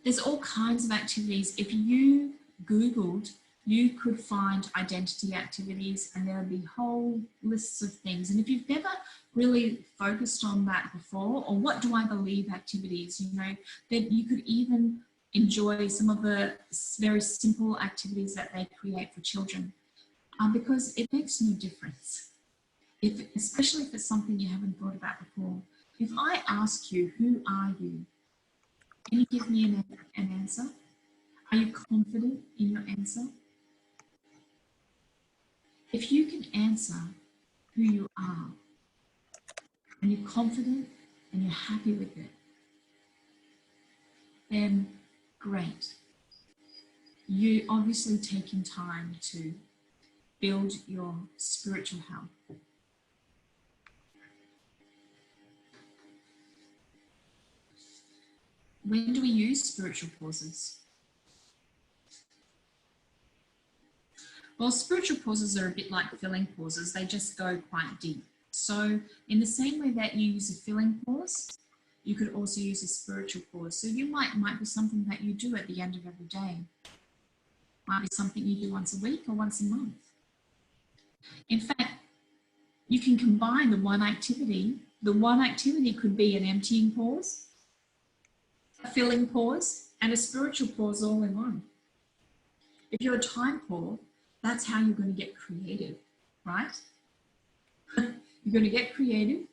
There's all kinds of activities. If you Googled, you could find identity activities, and there would be whole lists of things. And if you've never really focused on that before, or what do I believe activities, you know, then you could even enjoy some of the very simple activities that they create for children, because it makes no difference. Especially if it's something you haven't thought about before. If I ask you, who are you? Can you give me an answer? Are you confident in your answer? If you can answer who you are, and you're confident and you're happy with it, then great. You obviously taking time to build your spiritual health. When do we use spiritual pauses? Well, spiritual pauses are a bit like filling pauses. They just go quite deep. So in the same way that you use a filling pause, you could also use a spiritual pause. So you might be something that you do at the end of every day. Might be something you do once a week or once a month. In fact, you can combine the one activity. The one activity could be an emptying pause, a filling pause, and a spiritual pause all in one. If you're a time poor, that's how you're going to get creative, right? You're going to get creative,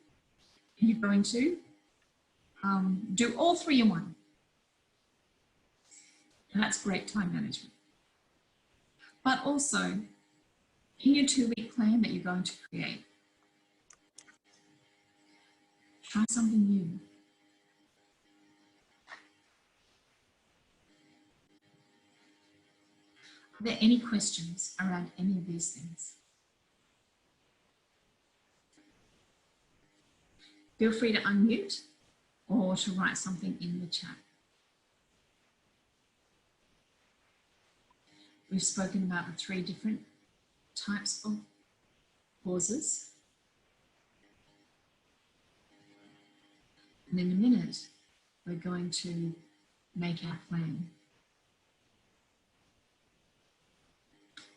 and you're going to do all three in one. And that's great time management. But also, in your 2-week plan that you're going to create, try something new. Are there any questions around any of these things? Feel free to unmute or to write something in the chat. We've spoken about the 3 different types of pauses. And in a minute, we're going to make our plan.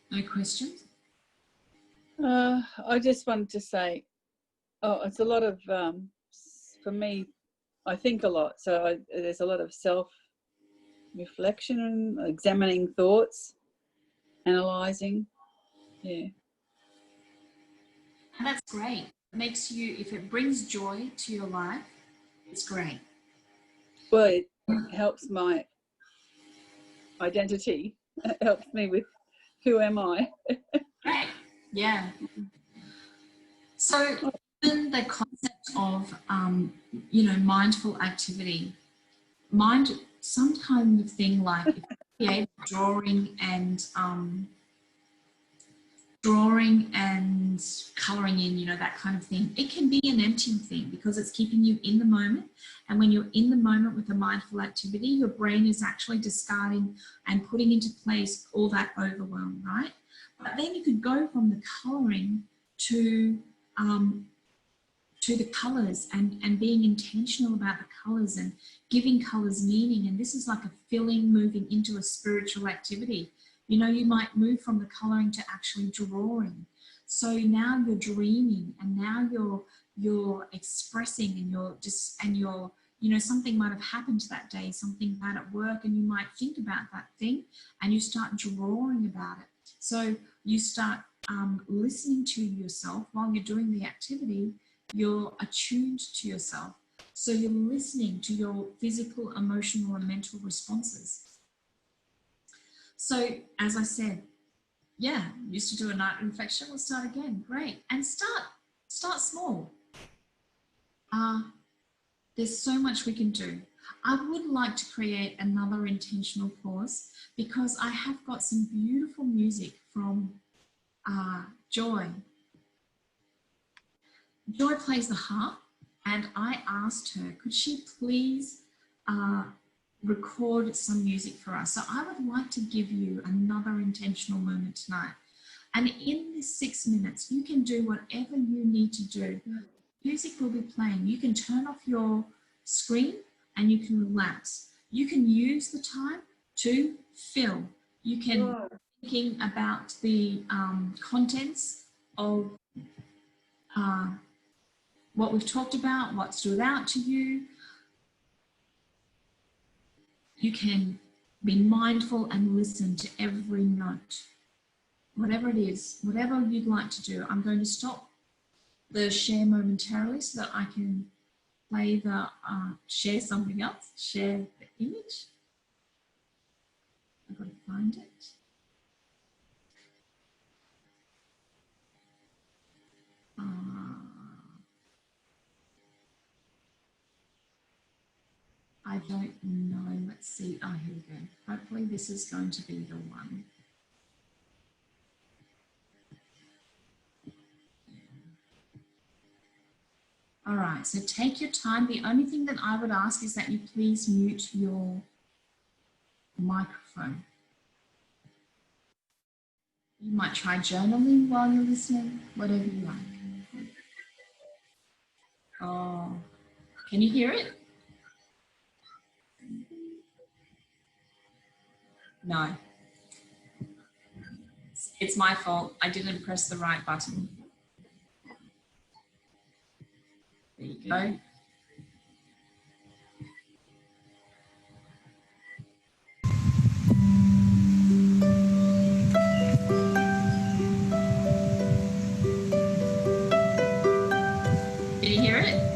No questions? I just wanted to say, it's a lot of, for me, I think a lot. So there's a lot of self-reflection, examining thoughts, analysing. Yeah. And that's great. It makes you, if it brings joy to your life, it's great. Well, it helps my identity. It helps me with who am I. Great. Yeah. So even the concept of, mindful activity, some kind of thing like drawing and colouring in, that kind of thing. It can be an emptying thing because it's keeping you in the moment. And when you're in the moment with a mindful activity, your brain is actually discarding and putting into place all that overwhelm, right? But then you could go from the colouring to the colours and being intentional about the colours and giving colours meaning. And this is like a filling, moving into a spiritual activity. You might move from the colouring to actually drawing. So now you're dreaming, and now you're expressing, and you're something might have happened that day, something bad at work, and you might think about that thing, and you start drawing about it. So you start listening to yourself while you're doing the activity. You're attuned to yourself. So you're listening to your physical, emotional, and mental responses. So as I said, yeah, used to do a night reflection, we'll start again, great. And start small. There's so much we can do. I would like to create another intentional pause because I have got some beautiful music from Joy. Joy plays the harp, and I asked her, could she please record some music for us? So I would like to give you another intentional moment tonight. And in this 6 minutes, you can do whatever you need to do. Music will be playing. You can turn off your screen and you can relax. You can use the time to fill. You can thinking about the contents of what we've talked about, what stood out to you. You can be mindful and listen to every note. Whatever it is, whatever you'd like to do. I'm going to stop the share momentarily so that I can play the, share something else, share the image. I've got to find it. I don't know. Let's see. Oh, here we go. Hopefully this is going to be the one. All right, so take your time. The only thing that I would ask is that you please mute your microphone. You might try journaling while you're listening, whatever you like. Oh, can you hear it? No. It's my fault. I didn't press the right button. There you go. Can you hear it?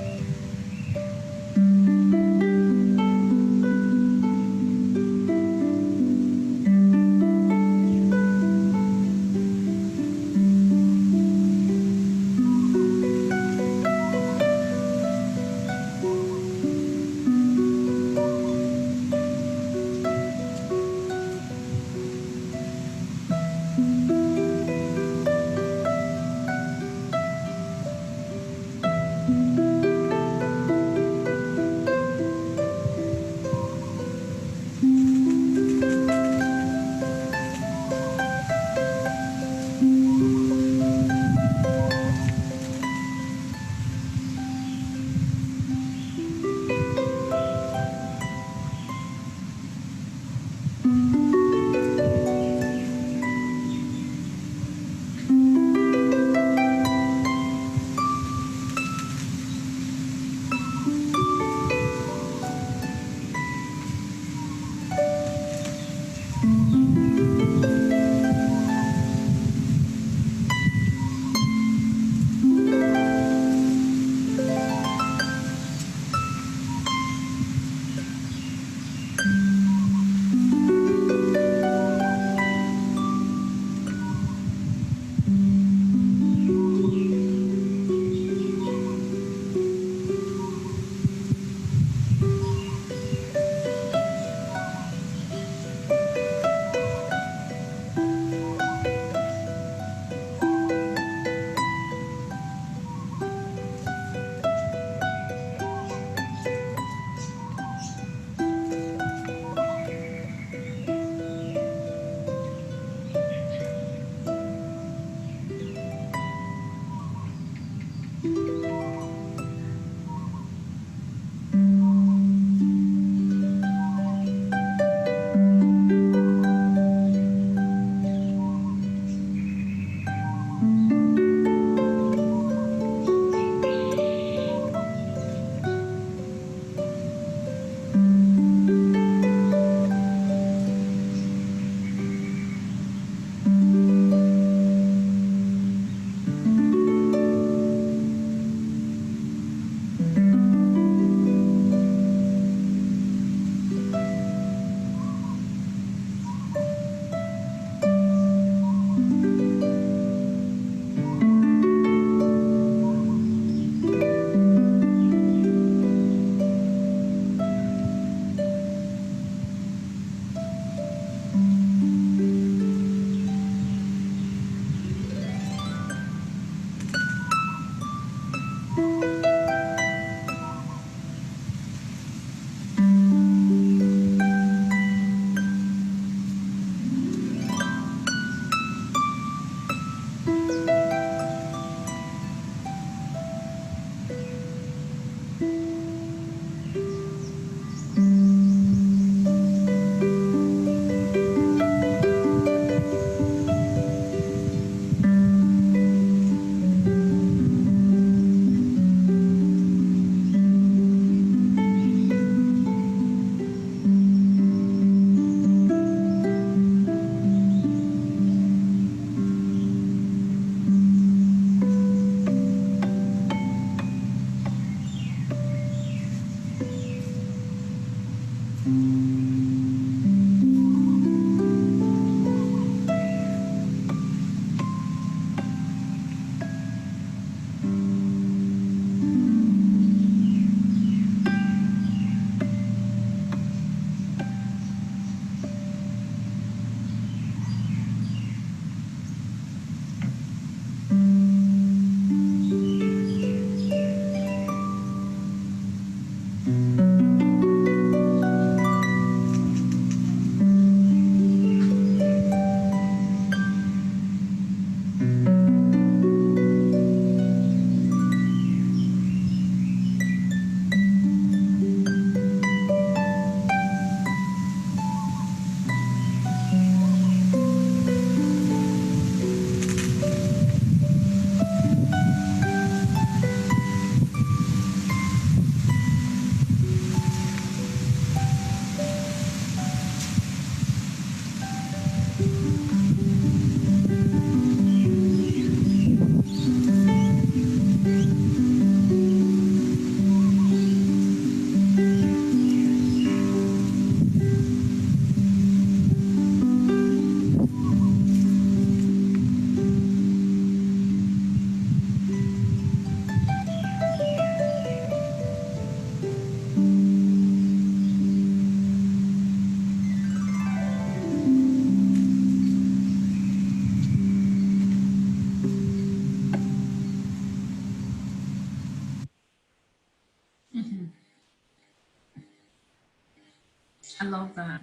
I love that.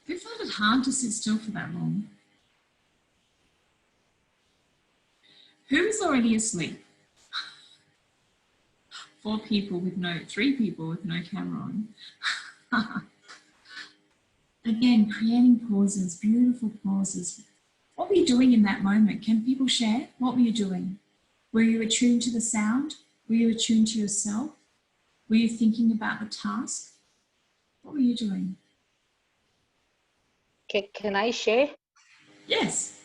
Who found it hard to sit still for that long? Who is already asleep? 3 people with no camera on. Again, creating pauses, beautiful pauses. What were you doing in that moment? Can people share? What were you doing? Were you attuned to the sound? Were you attuned to yourself? Were you thinking about the task? What were you doing? Can I share? Yes.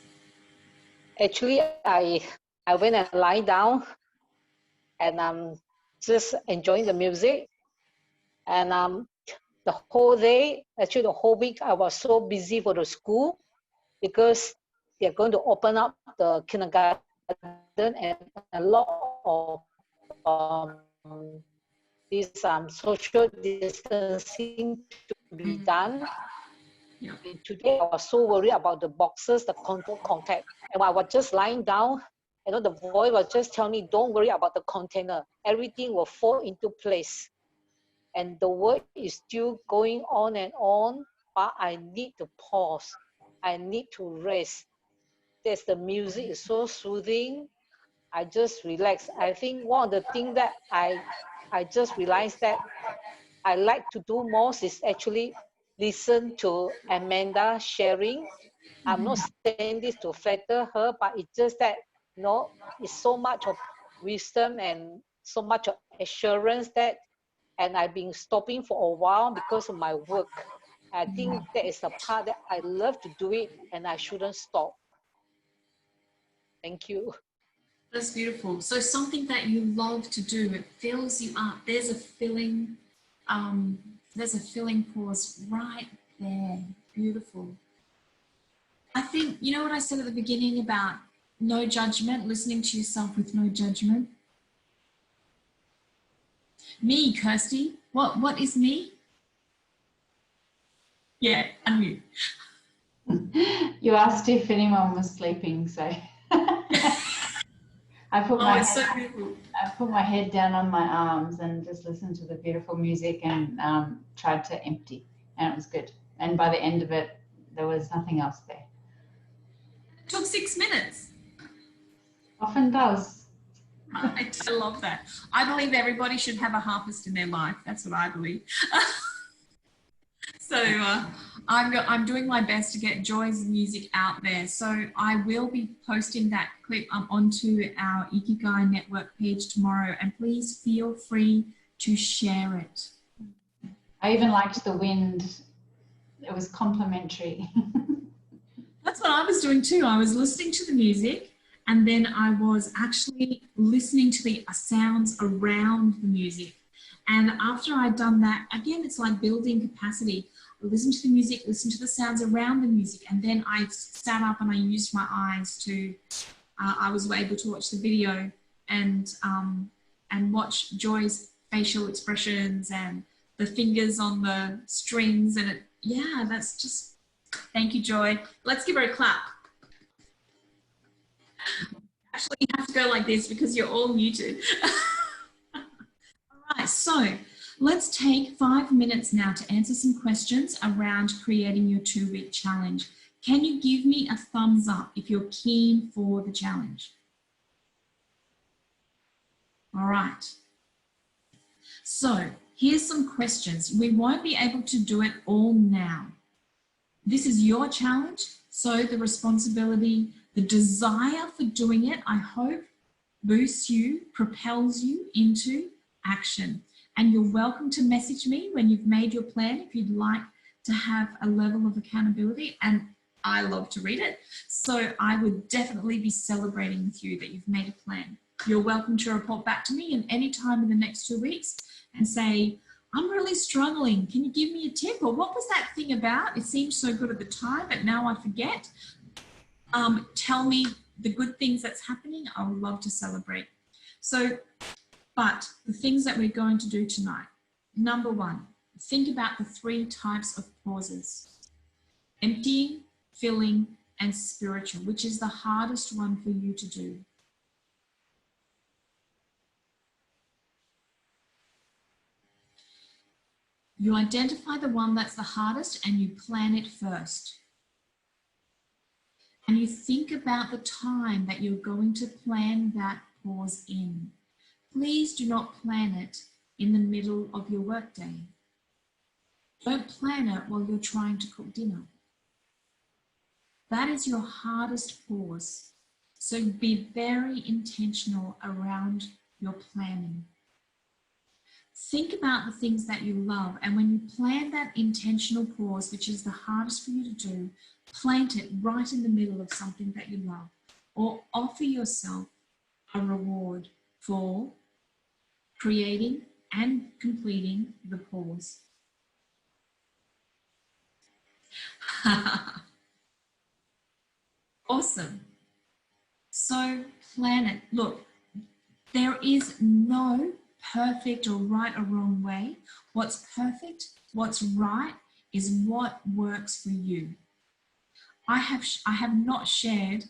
Actually, I went and lie down, and I'm just enjoying the music. And the whole day, actually the whole week, I was so busy for the school because they're going to open up the kindergarten and a lot of this social distancing to be done. Yeah. And today I was so worried about the boxes, the contact. And I was just lying down, the voice was just telling me, don't worry about the container. Everything will fall into place. And the work is still going on and on, but I need to pause. I need to rest. There's the music is so soothing. I just relax. I think one of the things that I just realized that I like to do most is actually listen to Amanda sharing. I'm not saying this to flatter her, but it's just that, it's so much of wisdom and so much of assurance that, and I've been stopping for a while because of my work. I think that is the part that I love to do it, and I shouldn't stop. Thank you. That's beautiful. So something that you love to do, it fills you up. There's a filling pause right there. Beautiful. I think, you know what I said at the beginning about no judgment, listening to yourself with no judgment? Me, Kirsty. What is me? Yeah, unmute. You asked if anyone was sleeping, so I put my head down on my arms and just listened to the beautiful music and tried to empty, and it was good. And by the end of it, there was nothing else there. It took 6 minutes. Often does. I love that. I believe everybody should have a harpist in their life. That's what I believe. So I'm doing my best to get Joy's music out there. So I will be posting that clip onto our Ikigai Network page tomorrow, and please feel free to share it. I even liked the wind. It was complimentary. That's what I was doing too. I was listening to the music, and then I was actually listening to the sounds around the music. And after I'd done that, again, it's like building capacity. I listened to the music, listened to the sounds around the music, and then I sat up and I used my eyes to, I was able to watch the video and watch Joy's facial expressions and the fingers on the strings. And yeah, that's just, thank you, Joy. Let's give her a clap. Actually, you have to go like this because you're all muted. All right, so let's take 5 minutes now to answer some questions around creating your 2-week challenge. Can you give me a thumbs up if you're keen for the challenge? All right. So here's some questions. We won't be able to do it all now. This is your challenge, so the responsibility, the desire for doing it, I hope, boosts you, propels you into action. And you're welcome to message me when you've made your plan if you'd like to have a level of accountability. And I love to read it, so I would definitely be celebrating with you that you've made a plan. You're welcome to report back to me in any time in the next 2 weeks and say, I'm really struggling. Can you give me a tip? Or what was that thing about? It seemed so good at the time, but now I forget. Tell me the good things that's happening. I would love to celebrate. So, but the things that we're going to do tonight. Number 1, think about the 3 types of pauses. Emptying, filling, and spiritual, which is the hardest one for you to do. You identify the one that's the hardest and you plan it first. And you think about the time that you're going to plan that pause in. Please do not plan it in the middle of your workday. Don't plan it while you're trying to cook dinner. That is your hardest pause. So be very intentional around your planning. Think about the things that you love, and when you plan that intentional pause, which is the hardest for you to do, plant it right in the middle of something that you love, or offer yourself a reward for creating and completing the pause. Awesome. So plan it. Look, there is no perfect or right or wrong way. What's perfect, what's right, is what works for you. I have not shared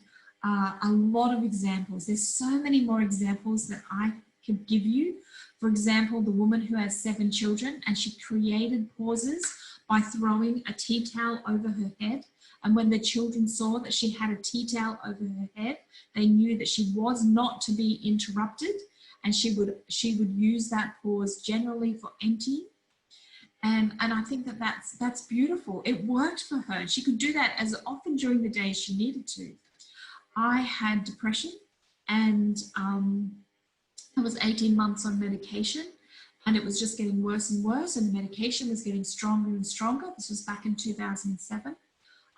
a lot of examples. There's so many more examples that I could give you. For example, the woman who has 7 children, and she created pauses by throwing a tea towel over her head. And when the children saw that she had a tea towel over her head, they knew that she was not to be interrupted, and she would use that pause generally for emptying. And I think that that's beautiful. It worked for her. She could do that as often during the day as she needed to. I had depression, and I was 18 months on medication, and it was just getting worse and worse, and the medication was getting stronger and stronger. This was back in 2007.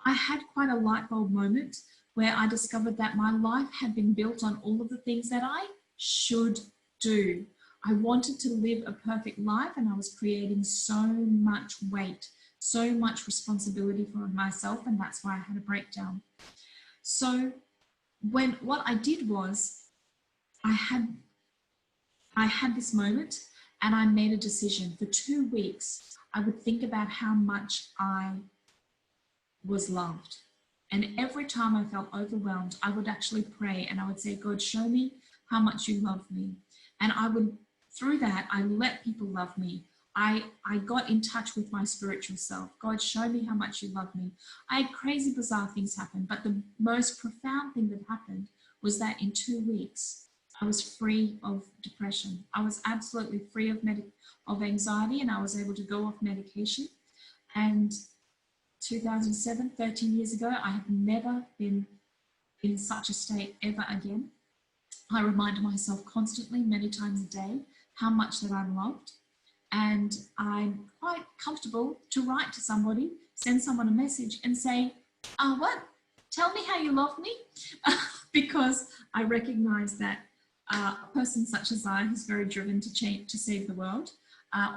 I had quite a light bulb moment where I discovered that my life had been built on all of the things that I should do. I wanted to live a perfect life, and I was creating so much weight, so much responsibility for myself, and that's why I had a breakdown. So what I did was I had this moment, and I made a decision. For 2 weeks, I would think about how much I was loved. And every time I felt overwhelmed, I would actually pray, and I would say, God, show me how much you love me. And through that, I let people love me. I got in touch with my spiritual self. God, show me how much you love me. I had crazy, bizarre things happen, but the most profound thing that happened was that in 2 weeks, I was free of depression. I was absolutely free of anxiety, and I was able to go off medication. And 2007, 13 years ago, I have never been in such a state ever again. I remind myself constantly, many times a day, how much that I'm loved. And I'm quite comfortable to write to somebody, send someone a message and say, what? Tell me how you love me. Because I recognize that a person such as I, who's very driven to save the world,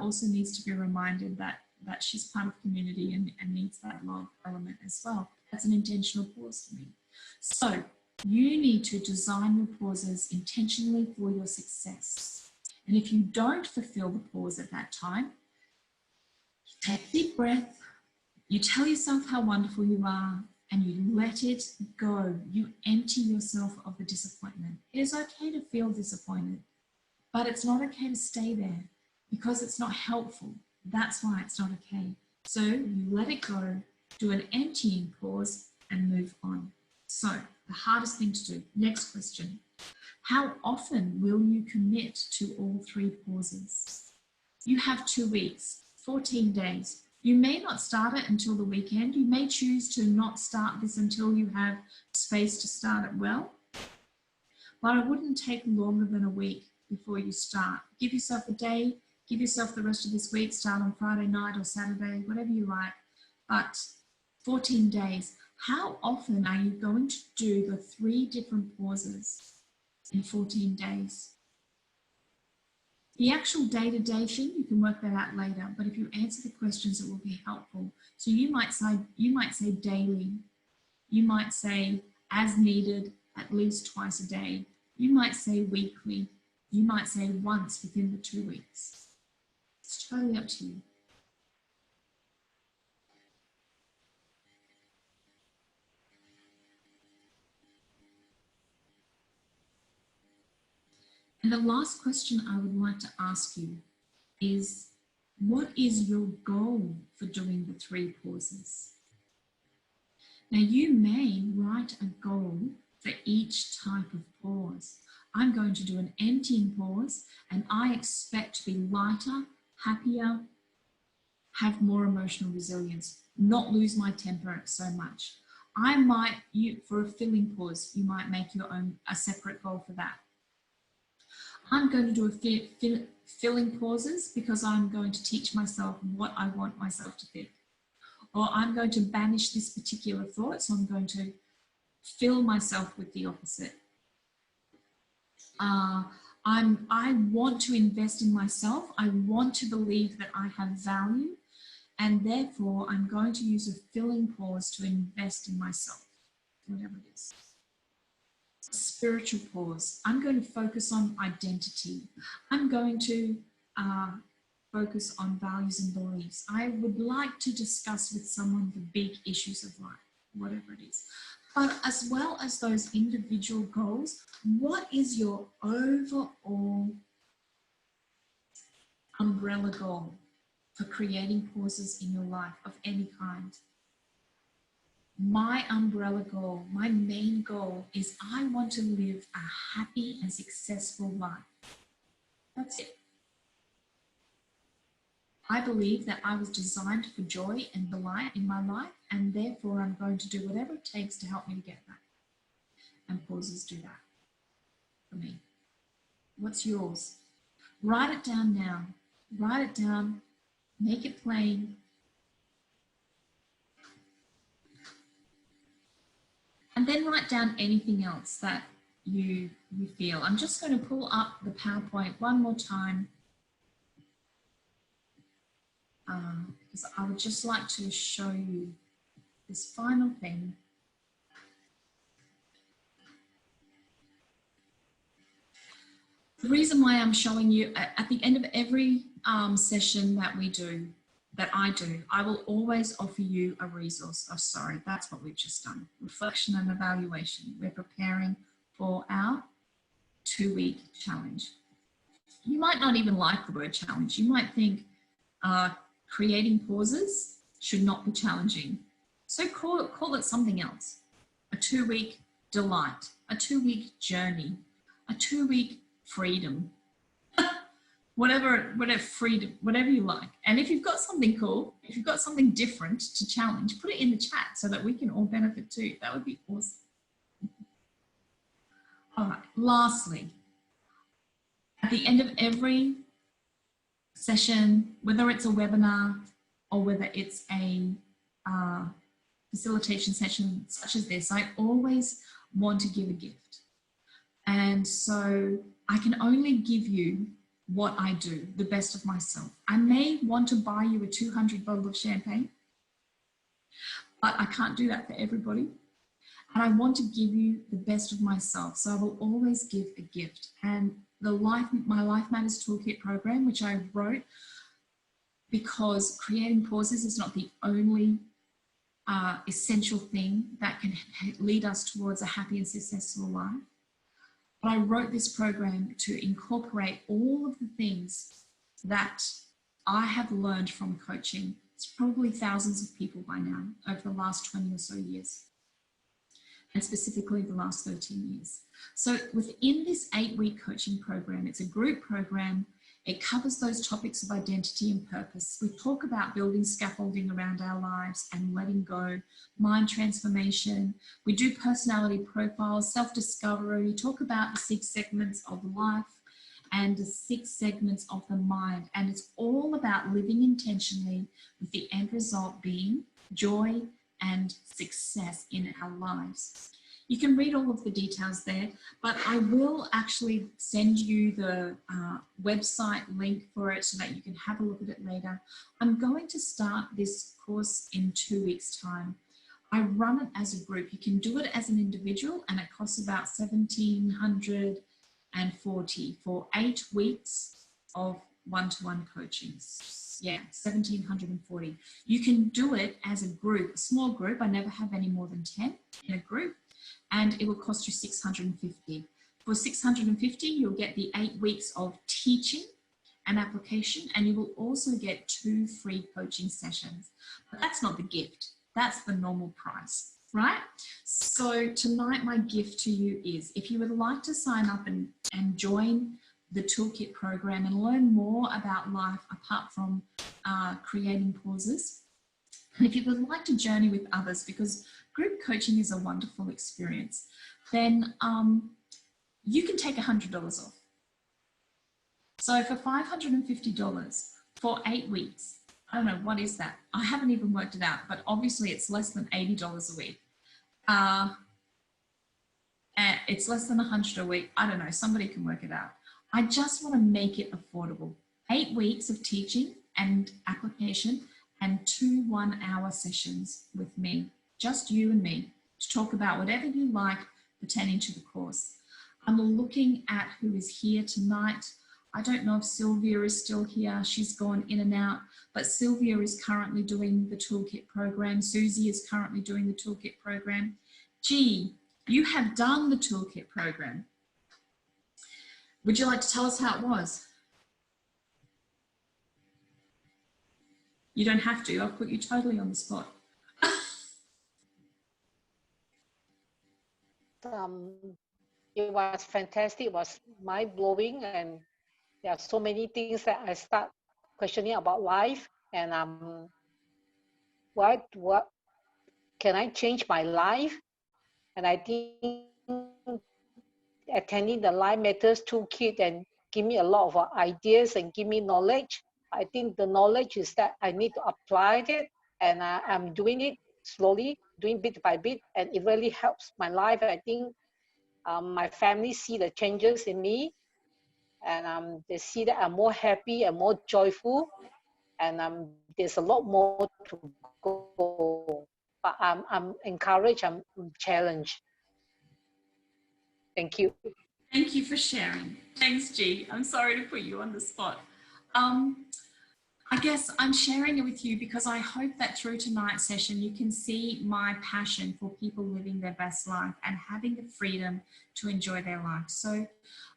also needs to be reminded that she's part of community and needs that love element as well. That's an intentional pause for me. So you need to design your pauses intentionally for your success. And if you don't fulfill the pause at that time, take a deep breath, you tell yourself how wonderful you are, and you let it go. You empty yourself of the disappointment. It is okay to feel disappointed, but it's not okay to stay there because it's not helpful. That's why it's not okay. So you let it go, do an emptying pause, and move on. So the hardest thing to do. Next question. How often will you commit to all 3 pauses? You have 2 weeks, 14 days. You may not start it until the weekend. You may choose to not start this until you have space to start it well. But it wouldn't take longer than a week before you start. Give yourself a day, give yourself the rest of this week, start on Friday night or Saturday, whatever you like. But 14 days. How often are you going to do the 3 different pauses in 14 days? The actual day-to-day thing, you can work that out later, but if you answer the questions, it will be helpful. So you might say daily. You might say as needed, at least twice a day. You might say weekly. You might say once within the 2 weeks. It's totally up to you. And the last question I would like to ask you is, What is your goal for doing the 3 pauses? Now you may write a goal for each type of pause. I'm going to do an emptying pause, and I expect to be lighter, happier, have more emotional resilience, not lose my temper so much. For a filling pause, you might make a separate goal for that. I'm going to do a filling pauses because I'm going to teach myself what I want myself to think. Or I'm going to banish this particular thought, so I'm going to fill myself with the opposite. I want to invest in myself. I want to believe that I have value, and therefore I'm going to use a filling pause to invest in myself, whatever it is. A spiritual pause. I'm going to focus on identity. I'm going to focus on values and beliefs. I would like to discuss with someone the big issues of life, whatever it is. But as well as those individual goals, what is your overall umbrella goal for creating pauses in your life of any kind? My umbrella goal, my main goal is I want to live a happy and successful life. That's it. I believe that I was designed for joy and delight in my life, and therefore I'm going to do whatever it takes to help me to get that. And pauses do that for me. What's yours? Write it down now. Write it down. Make it plain. And then write down anything else that you feel. I'm just going to pull up the PowerPoint one more time. Because I would just like to show you this final thing. The reason why I'm showing you at the end of every session that I do, I will always offer you a resource. Oh, sorry, that's what we've just done. Reflection and evaluation. We're preparing for our 2-week challenge. You might not even like the word challenge. You might think creating pauses should not be challenging. So call it something else. A 2-week delight, a 2-week journey, a 2-week freedom, whatever freedom, whatever you like. And if you've got something cool, if you've got something different to challenge, put it in the chat so that we can all benefit too. That would be awesome. All right, lastly, at the end of every session, whether it's a webinar or whether it's a facilitation session such as this, I always want to give a gift. And so I can only give you what I do, the best of myself. I may want to buy you a 200 bottle of champagne, but I can't do that for everybody. And I want to give you the best of myself. So I will always give a gift. And my Life Matters Toolkit program, which I wrote because creating pauses is not the only essential thing that can lead us towards a happy and successful life. But I wrote this program to incorporate all of the things that I have learned from coaching. It's probably thousands of people by now over the last 20 or so years, and specifically the last 13 years. So within this 8-week coaching program, it's a group program. It covers those topics of identity and purpose. We talk about building scaffolding around our lives and letting go, mind transformation. We do personality profiles, self-discovery. We talk about the 6 segments of life and the 6 segments of the mind. And it's all about living intentionally with the end result being joy and success in our lives. You can read all of the details there, but I will actually send you the website link for it so that you can have a look at it later. I'm going to start this course in 2 weeks' time. I run it as a group. You can do it as an individual, and it costs about $1,740 for 8 weeks of one-to-one coaching. Yeah, $1,740. You can do it as a group, a small group. I never have any more than 10 in a group. And it will cost you $650. For $650, you'll get the 8 weeks of teaching and application, and you will also get 2 free coaching sessions. But that's not the gift. That's the normal price, right? So tonight, my gift to you is, if you would like to sign up and join the Toolkit program and learn more about life apart from creating pauses, and if you would like to journey with others, because group coaching is a wonderful experience, then you can take $100 off. So for $550 for 8 weeks, I don't know, what is that? I haven't even worked it out, but obviously it's less than $80 a week. And it's less than $100 a week. I don't know, somebody can work it out. I just want to make it affordable. 8 weeks of teaching and application and 2 one-hour sessions with me, just you and me, to talk about whatever you like pertaining to the course. I'm looking at who is here tonight. I don't know if Sylvia is still here. She's gone in and out, but Sylvia is currently doing the Toolkit program. Susie is currently doing the Toolkit program. Gee, you have done the Toolkit program. Would you like to tell us how it was? You don't have to. I'll put you totally on the spot. It was fantastic. It was mind-blowing, and there are so many things that I start questioning about life, and what can I change my life? And I think attending the Life Matters Toolkit and give me a lot of ideas and give me knowledge. I think the knowledge is that I need to apply it, and I'm doing it slowly, doing bit by bit, and it really helps my life. I think my family see the changes in me, and they see that I'm more happy and more joyful, and there's a lot more to go. But I'm encouraged, I'm challenged. Thank you. Thank you for sharing. Thanks, G. I'm sorry to put you on the spot. I guess I'm sharing it with you because I hope that through tonight's session, you can see my passion for people living their best life and having the freedom to enjoy their life. So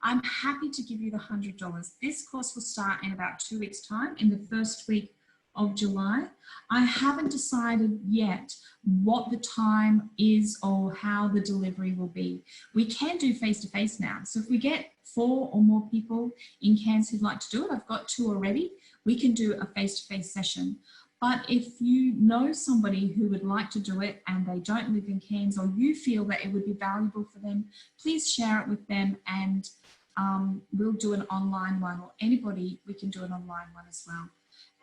I'm happy to give you the $100. This course will start in about 2 weeks' time, in the first week of July. I haven't decided yet what the time is or how the delivery will be. We can do face-to-face now. So if we get 4 or more people in Cairns who'd like to do it, I've got 2 already, we can do a face-to-face session. But if you know somebody who would like to do it and they don't live in Cairns, or you feel that it would be valuable for them, please share it with them, and we'll do an online one, or anybody, we can do an online one as well.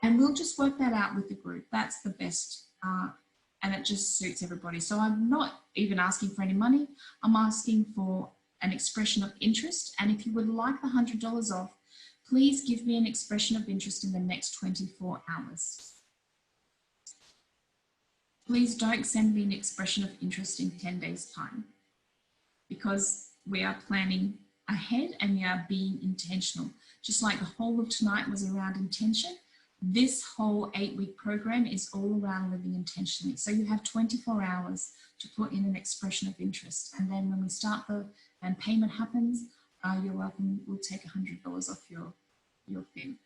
And we'll just work that out with the group. That's the best, and it just suits everybody. So I'm not even asking for any money. I'm asking for an expression of interest. And if you would like the $100 off, please give me an expression of interest in the next 24 hours. Please don't send me an expression of interest in 10 days' time, because we are planning ahead and we are being intentional. Just like the whole of tonight was around intention, this whole 8-week program is all around living intentionally. So you have 24 hours to put in an expression of interest. And then when we start and payment happens, you're welcome. We'll take $100 off your fee.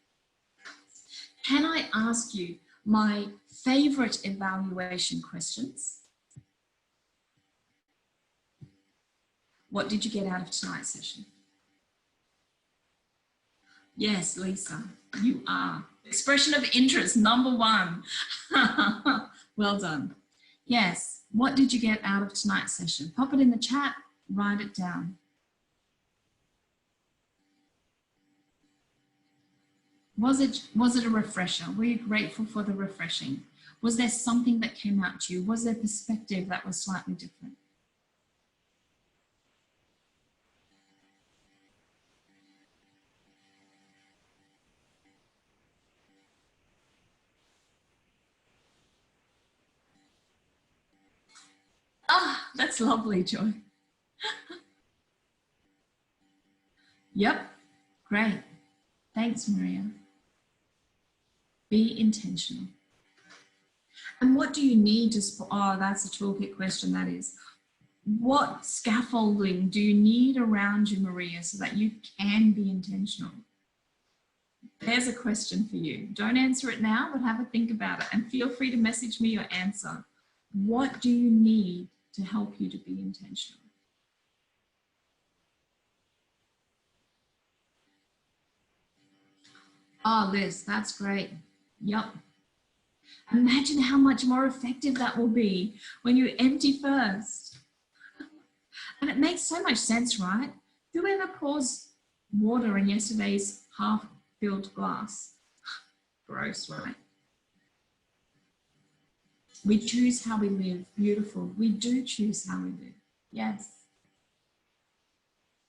Can I ask you my favorite evaluation questions? What did you get out of tonight's session? Yes, Lisa, you are. Expression of interest, number 1. Well done. Yes, what did you get out of tonight's session? Pop it in the chat, write it down. Was it a refresher? Were you grateful for the refreshing? Was there something that came out to you? Was there perspective that was slightly different? Ah, that's lovely, Joy. Yep, great. Thanks, Maria. Be intentional. And what do you need to, oh, that's a toolkit question, that is. What scaffolding do you need around you, Maria, so that you can be intentional? There's a question for you. Don't answer it now, but have a think about it and feel free to message me your answer. What do you need to help you to be intentional? Oh, Liz, that's great. Yep. Imagine how much more effective that will be when you empty first. And it makes so much sense, right? Whoever pours water in yesterday's half-filled glass? Gross, right? We choose how we live. Beautiful. We do choose how we live. Yes.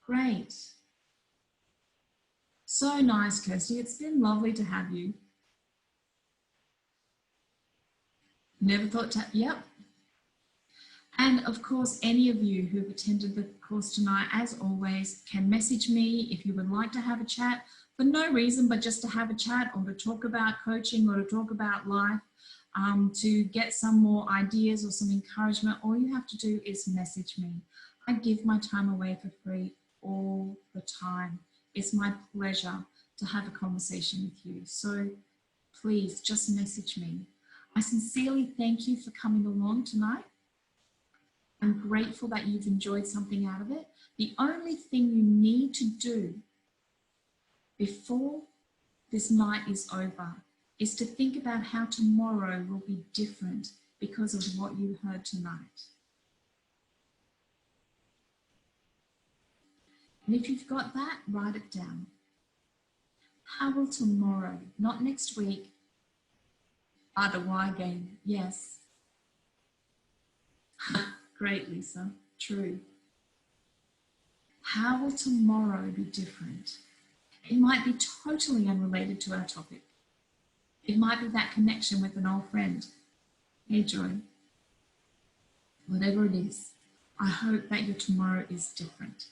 Great. So nice, Kirsty. It's been lovely to have you. Never thought to, yep. And of course, any of you who've attended the course tonight, as always, can message me if you would like to have a chat for no reason, but just to have a chat or to talk about coaching or to talk about life, to get some more ideas or some encouragement. All you have to do is message me. I give my time away for free all the time. It's my pleasure to have a conversation with you. So please just message me. I sincerely thank you for coming along tonight. I'm grateful that you've enjoyed something out of it. The only thing you need to do before this night is over is to think about how tomorrow will be different because of what you heard tonight. And if you've got that, write it down. How will tomorrow, not next week, the why game, yes. Great, Lisa, true. How will tomorrow be different? It might be totally unrelated to our topic. It might be that connection with an old friend. Hey, Joy. Whatever it is, I hope that your tomorrow is different.